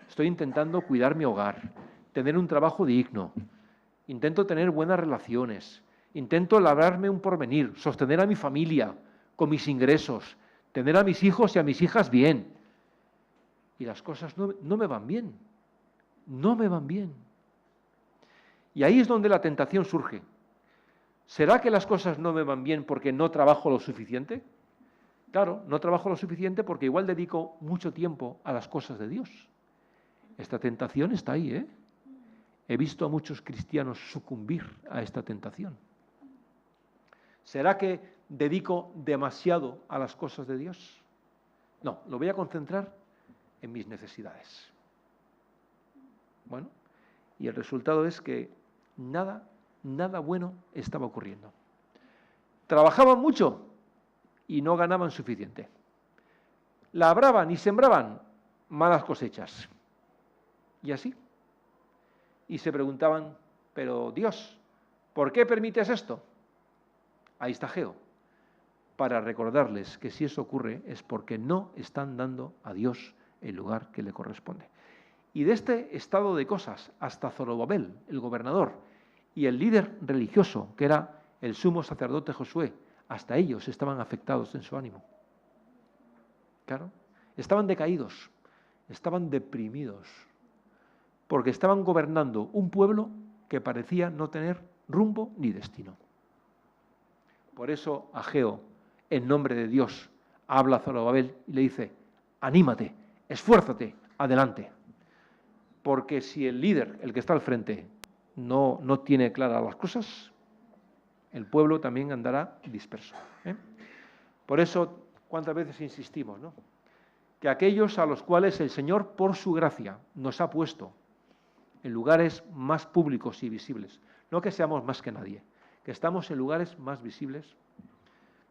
estoy intentando cuidar mi hogar, tener un trabajo digno, intento tener buenas relaciones, intento labrarme un porvenir, sostener a mi familia con mis ingresos, tener a mis hijos y a mis hijas bien. Y las cosas no me van bien, no me van bien. Y ahí es donde la tentación surge. ¿Será que las cosas no me van bien porque no trabajo lo suficiente? Claro, no trabajo lo suficiente porque igual dedico mucho tiempo a las cosas de Dios. Esta tentación está ahí, ¿eh? He visto a muchos cristianos sucumbir a esta tentación. ¿Será que dedico demasiado a las cosas de Dios? No, lo voy a concentrar en mis necesidades. Bueno, y el resultado es que nada bueno estaba ocurriendo. Trabajaban mucho y no ganaban suficiente. Labraban y sembraban malas cosechas. Y así. Y se preguntaban, pero Dios, ¿por qué permites esto? Ahí está Ageo, para recordarles que si eso ocurre es porque no están dando a Dios el lugar que le corresponde. Y de este estado de cosas, hasta Zorobabel, el gobernador, y el líder religioso, que era el sumo sacerdote Josué, hasta ellos estaban afectados en su ánimo. Claro, estaban decaídos, estaban deprimidos, porque estaban gobernando un pueblo que parecía no tener rumbo ni destino. Por eso Ageo, en nombre de Dios, habla a Zorobabel y le dice, anímate, esfuérzate, adelante. Porque si el líder, el que está al frente, no tiene claras las cosas, el pueblo también andará disperso. Por eso, ¿cuántas veces insistimos, no? Que aquellos a los cuales el Señor, por su gracia, nos ha puesto en lugares más públicos y visibles, no que seamos más que nadie, que estamos en lugares más visibles,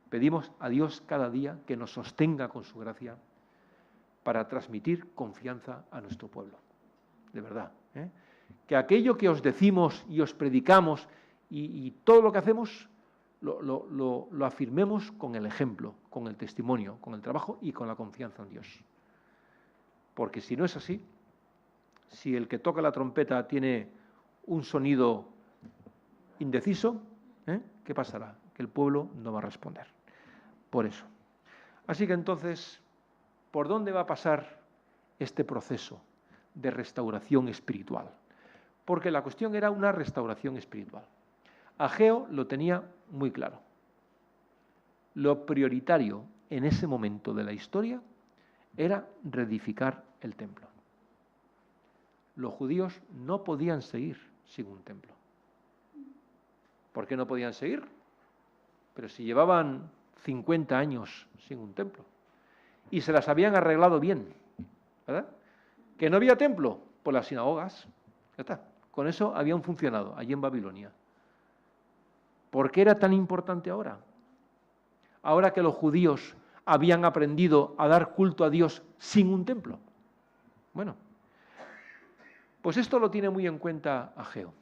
pedimos a Dios cada día que nos sostenga con su gracia para transmitir confianza a nuestro pueblo. De verdad. Que aquello que os decimos y os predicamos y todo lo que hacemos lo afirmemos con el ejemplo, con el testimonio, con el trabajo y con la confianza en Dios. Porque si no es así, si el que toca la trompeta tiene un sonido indeciso, ¿qué pasará? Que el pueblo no va a responder. Por eso. Así que entonces, ¿por dónde va a pasar este proceso de restauración espiritual? Porque la cuestión era una restauración espiritual. Ageo lo tenía muy claro. Lo prioritario en ese momento de la historia era reedificar el templo. Los judíos no podían seguir sin un templo. ¿Por qué no podían seguir? Pero si llevaban 50 años sin un templo y se las habían arreglado bien, ¿verdad? ¿Que no había templo? Pues las sinagogas. Ya está. Con eso habían funcionado allí en Babilonia. ¿Por qué era tan importante ahora? Ahora que los judíos habían aprendido a dar culto a Dios sin un templo. Bueno, pues esto lo tiene muy en cuenta Ageo.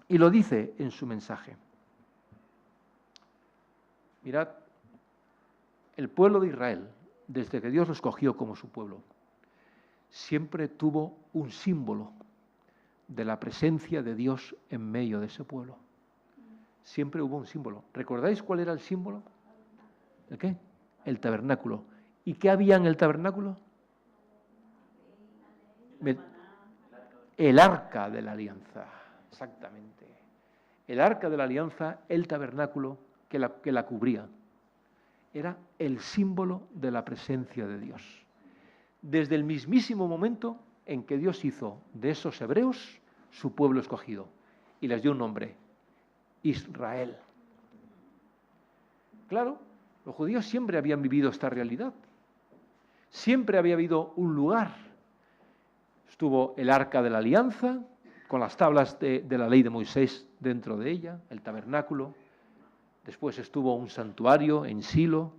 Y lo dice en su mensaje. Mirad, el pueblo de Israel, desde que Dios lo escogió como su pueblo, siempre tuvo un símbolo de la presencia de Dios en medio de ese pueblo. Siempre hubo un símbolo. ¿Recordáis cuál era el símbolo? ¿El qué? El tabernáculo. ¿Y qué había en el tabernáculo? El arca de la alianza. Exactamente. El arca de la alianza, el tabernáculo que la cubría. Era el símbolo de la presencia de Dios. Desde el mismísimo momento en que Dios hizo de esos hebreos su pueblo escogido y les dio un nombre, Israel. Claro, los judíos siempre habían vivido esta realidad. Siempre había habido un lugar. Estuvo el arca de la alianza, con las tablas de la ley de Moisés dentro de ella, el tabernáculo. Después estuvo un santuario en Silo.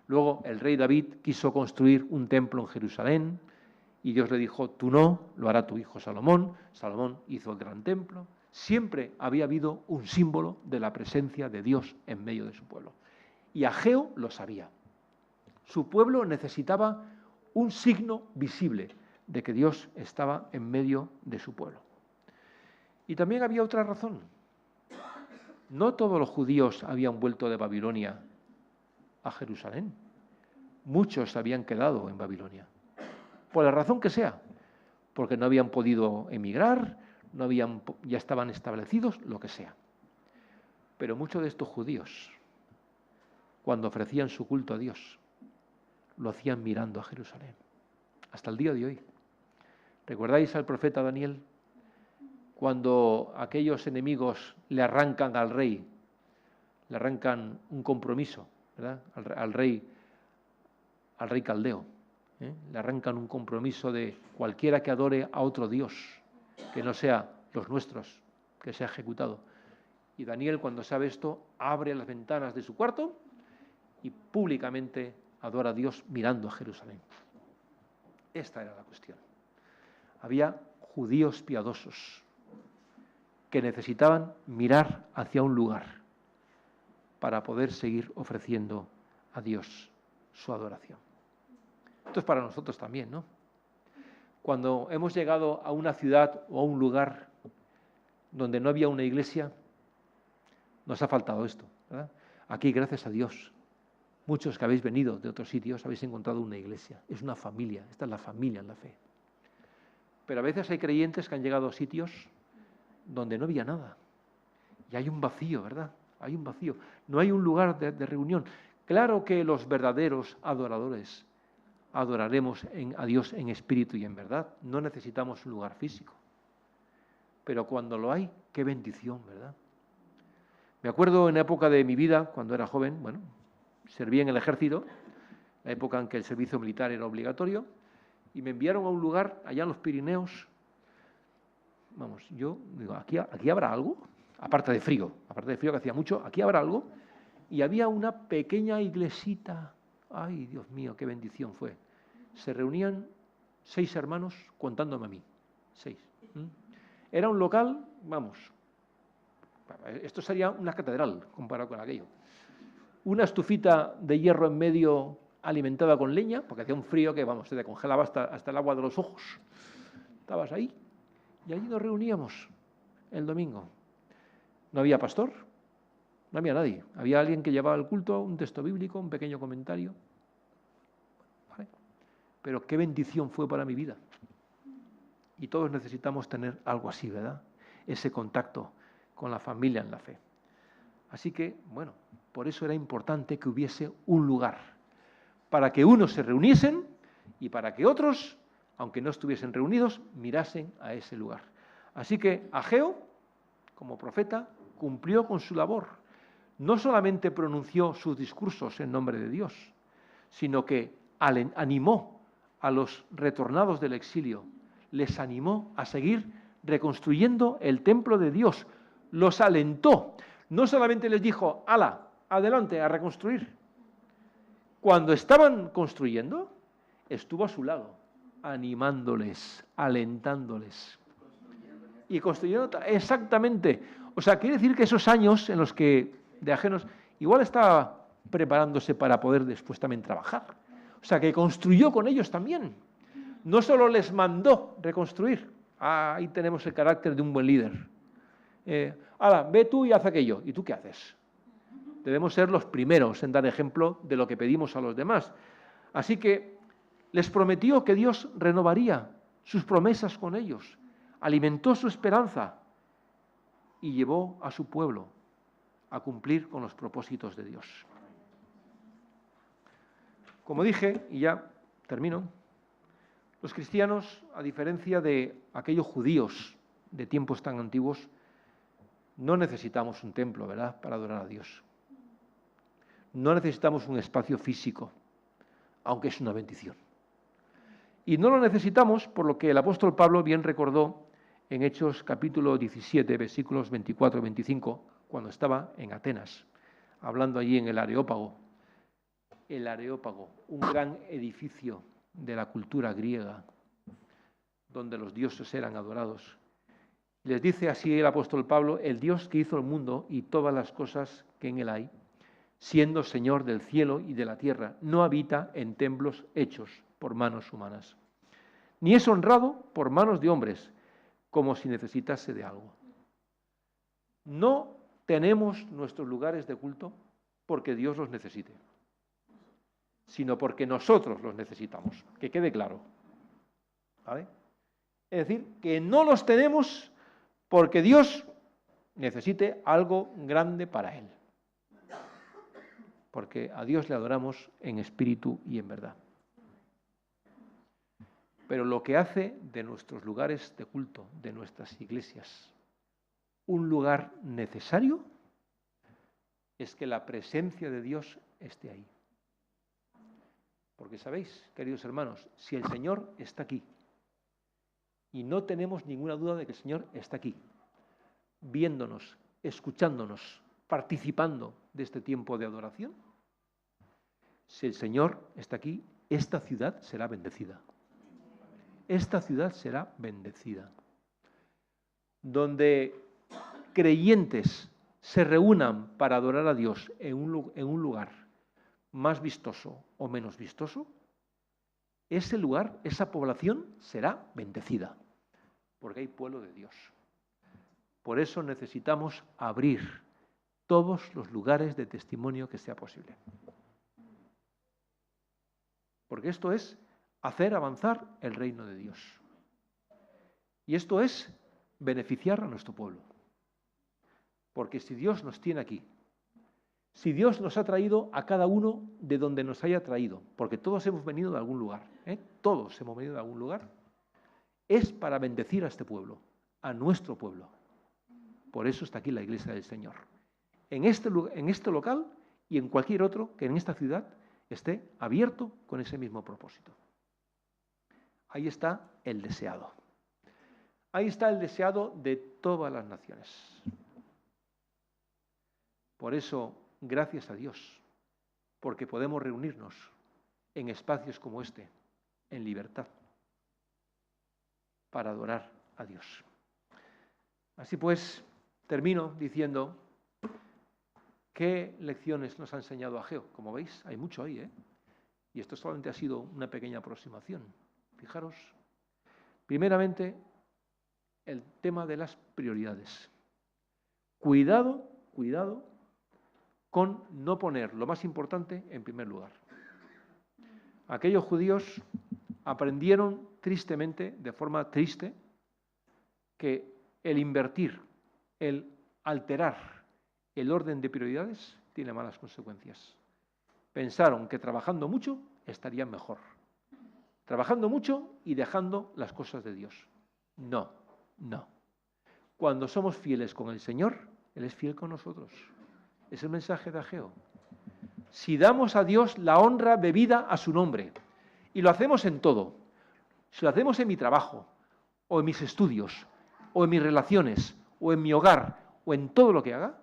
Luego el rey David quiso construir un templo en Jerusalén y Dios le dijo, tú no, lo hará tu hijo Salomón. Salomón hizo el gran templo. Siempre había habido un símbolo de la presencia de Dios en medio de su pueblo. Y Ageo lo sabía. Su pueblo necesitaba un signo visible de que Dios estaba en medio de su pueblo. Y también había otra razón. No todos los judíos habían vuelto de Babilonia a Jerusalén. Muchos habían quedado en Babilonia. Por la razón que sea. Porque no habían podido emigrar, ya estaban establecidos, lo que sea. Pero muchos de estos judíos, cuando ofrecían su culto a Dios, lo hacían mirando a Jerusalén. Hasta el día de hoy. ¿Recordáis al profeta Daniel? Cuando aquellos enemigos le arrancan al rey, le arrancan un compromiso, ¿verdad? Al rey caldeo, le arrancan un compromiso de cualquiera que adore a otro Dios, que no sea los nuestros, que sea ejecutado. Y Daniel, cuando sabe esto, abre las ventanas de su cuarto y públicamente adora a Dios mirando a Jerusalén. Esta era la cuestión. Había judíos piadosos que necesitaban mirar hacia un lugar para poder seguir ofreciendo a Dios su adoración. Esto es para nosotros también, ¿no? Cuando hemos llegado a una ciudad o a un lugar donde no había una iglesia, nos ha faltado esto, ¿verdad? Aquí, gracias a Dios, muchos que habéis venido de otros sitios habéis encontrado una iglesia. Es una familia, esta es la familia en la fe. Pero a veces hay creyentes que han llegado a sitios donde no había nada. Y hay un vacío, ¿verdad? Hay un vacío. No hay un lugar de reunión. Claro que los verdaderos adoradores adoraremos a Dios en espíritu y en verdad. No necesitamos un lugar físico. Pero cuando lo hay, qué bendición, ¿verdad? Me acuerdo en la época de mi vida, cuando era joven, bueno, serví en el ejército, la época en que el servicio militar era obligatorio, y me enviaron a un lugar allá en los Pirineos. Vamos, yo digo, ¿aquí habrá algo? Aparte de frío que hacía mucho, ¿aquí habrá algo? Y había una pequeña iglesita. Ay, Dios mío, qué bendición fue. Se reunían 6 hermanos contándome a mí. 6. Era un local, vamos, Esto sería una catedral comparado con aquello. Una estufita de hierro en medio alimentada con leña, porque hacía un frío que, vamos, se te congelaba hasta el agua de los ojos. Estabas ahí y allí nos reuníamos el domingo. No había pastor, no había nadie. Había alguien que llevaba el culto, un texto bíblico, un pequeño comentario. ¿Vale? Pero qué bendición fue para mi vida. Y todos necesitamos tener algo así, ¿verdad? Ese contacto con la familia en la fe. Así que, bueno, por eso era importante que hubiese un lugar, para que unos se reuniesen y para que otros, aunque no estuviesen reunidos, mirasen a ese lugar. Así que Ageo, como profeta, cumplió con su labor. No solamente pronunció sus discursos en nombre de Dios, sino que animó a los retornados del exilio, les animó a seguir reconstruyendo el templo de Dios, los alentó. No solamente les dijo, ¡hala, adelante, a reconstruir! Cuando estaban construyendo, estuvo a su lado, animándoles, alentándoles. Y construyendo exactamente. O sea, quiere decir que esos años en los que de ajenos, igual estaba preparándose para poder después también trabajar. O sea, que construyó con ellos también. No solo les mandó reconstruir. Ahí tenemos el carácter de un buen líder. Ahora, ve tú y haz aquello. ¿Y tú qué haces? Debemos ser los primeros en dar ejemplo de lo que pedimos a los demás. Así que les prometió que Dios renovaría sus promesas con ellos, alimentó su esperanza y llevó a su pueblo a cumplir con los propósitos de Dios. Como dije, y ya termino, los cristianos, a diferencia de aquellos judíos de tiempos tan antiguos, no necesitamos un templo, ¿verdad?, para adorar a Dios. No necesitamos un espacio físico, aunque es una bendición. Y no lo necesitamos por lo que el apóstol Pablo bien recordó en Hechos capítulo 17, versículos 24 y 25, cuando estaba en Atenas, hablando allí en el Areópago. El Areópago, un gran edificio de la cultura griega, donde los dioses eran adorados. Les dice así el apóstol Pablo, el Dios que hizo el mundo y todas las cosas que en él hay, siendo Señor del cielo y de la tierra, no habita en templos hechos por manos humanas, ni es honrado por manos de hombres, como si necesitase de algo. No tenemos nuestros lugares de culto porque Dios los necesite, sino porque nosotros los necesitamos, que quede claro. ¿Vale? Es decir, que no los tenemos porque Dios necesite algo grande para Él. Porque a Dios le adoramos en espíritu y en verdad. Pero lo que hace de nuestros lugares de culto, de nuestras iglesias, un lugar necesario, es que la presencia de Dios esté ahí. Porque sabéis, queridos hermanos, si el Señor está aquí, y no tenemos ninguna duda de que el Señor está aquí, viéndonos, escuchándonos, participando de este tiempo de adoración, si el Señor está aquí, esta ciudad será bendecida. Esta ciudad será bendecida. Donde creyentes se reúnan para adorar a Dios en un lugar más vistoso o menos vistoso, ese lugar, esa población será bendecida, porque hay pueblo de Dios. Por eso necesitamos abrir todos los lugares de testimonio que sea posible. Porque esto es hacer avanzar el reino de Dios. Y esto es beneficiar a nuestro pueblo. Porque si Dios nos tiene aquí, si Dios nos ha traído a cada uno de donde nos haya traído, porque todos hemos venido de algún lugar, todos hemos venido de algún lugar, es para bendecir a este pueblo, a nuestro pueblo. Por eso está aquí la iglesia del Señor. En este local y en cualquier otro que en esta ciudad esté abierto con ese mismo propósito. Ahí está el deseado. Ahí está el deseado de todas las naciones. Por eso, gracias a Dios, porque podemos reunirnos en espacios como este, en libertad, para adorar a Dios. Así pues, termino diciendo qué lecciones nos ha enseñado Ageo. Como veis, hay mucho ahí, ¿eh? Y esto solamente ha sido una pequeña aproximación. Fijaros, primeramente, el tema de las prioridades. Cuidado con no poner lo más importante en primer lugar. Aquellos judíos aprendieron tristemente, de forma triste, que el invertir, el alterar el orden de prioridades tiene malas consecuencias. Pensaron que trabajando mucho estarían mejor. Trabajando mucho y dejando las cosas de Dios. No. Cuando somos fieles con el Señor, Él es fiel con nosotros. Es el mensaje de Ageo. Si damos a Dios la honra debida a su nombre, y lo hacemos en todo, si lo hacemos en mi trabajo, o en mis estudios, o en mis relaciones, o en mi hogar, o en todo lo que haga,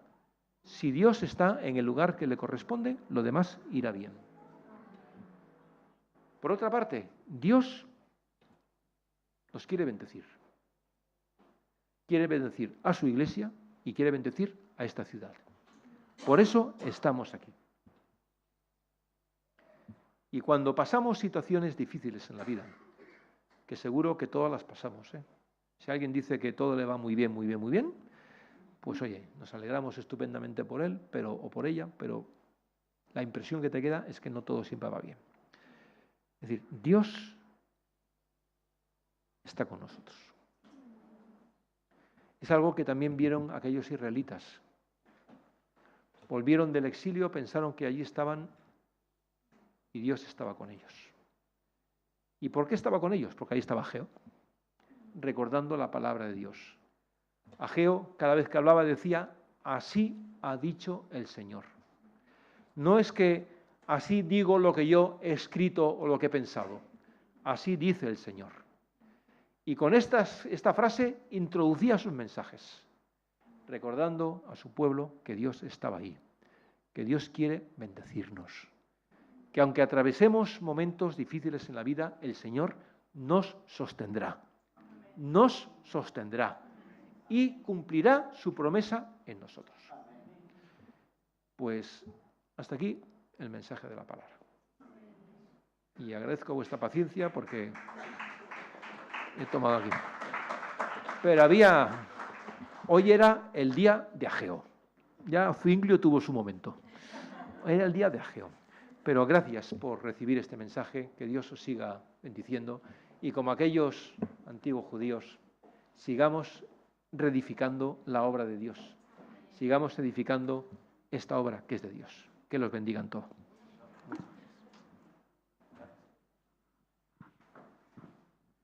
si Dios está en el lugar que le corresponde, lo demás irá bien. Por otra parte, Dios nos quiere bendecir. Quiere bendecir a su iglesia y quiere bendecir a esta ciudad. Por eso estamos aquí. Y cuando pasamos situaciones difíciles en la vida, que seguro que todas las pasamos, ¿eh? Si alguien dice que todo le va muy bien, pues oye, nos alegramos estupendamente por él o por ella, pero la impresión que te queda es que no todo siempre va bien. Es decir, Dios está con nosotros. Es algo que también vieron aquellos israelitas. Volvieron del exilio, pensaron que allí estaban y Dios estaba con ellos. ¿Y por qué estaba con ellos? Porque ahí estaba Ageo, recordando la palabra de Dios. Ageo, cada vez que hablaba, decía, así ha dicho el Señor. No es que así digo lo que yo he escrito o lo que he pensado. Así dice el Señor. Y con esta frase introducía sus mensajes, recordando a su pueblo que Dios estaba ahí, que Dios quiere bendecirnos, que aunque atravesemos momentos difíciles en la vida, el Señor nos sostendrá y cumplirá su promesa en nosotros. Pues hasta aquí el mensaje de la palabra. Y agradezco vuestra paciencia porque he tomado aquí. Pero hoy era el día de Ageo. Ya Zuinglio tuvo su momento. Era el día de Ageo. Pero gracias por recibir este mensaje, que Dios os siga bendiciendo. Y como aquellos antiguos judíos, sigamos reedificando la obra de Dios. Sigamos edificando esta obra que es de Dios. Que los bendiga en todo.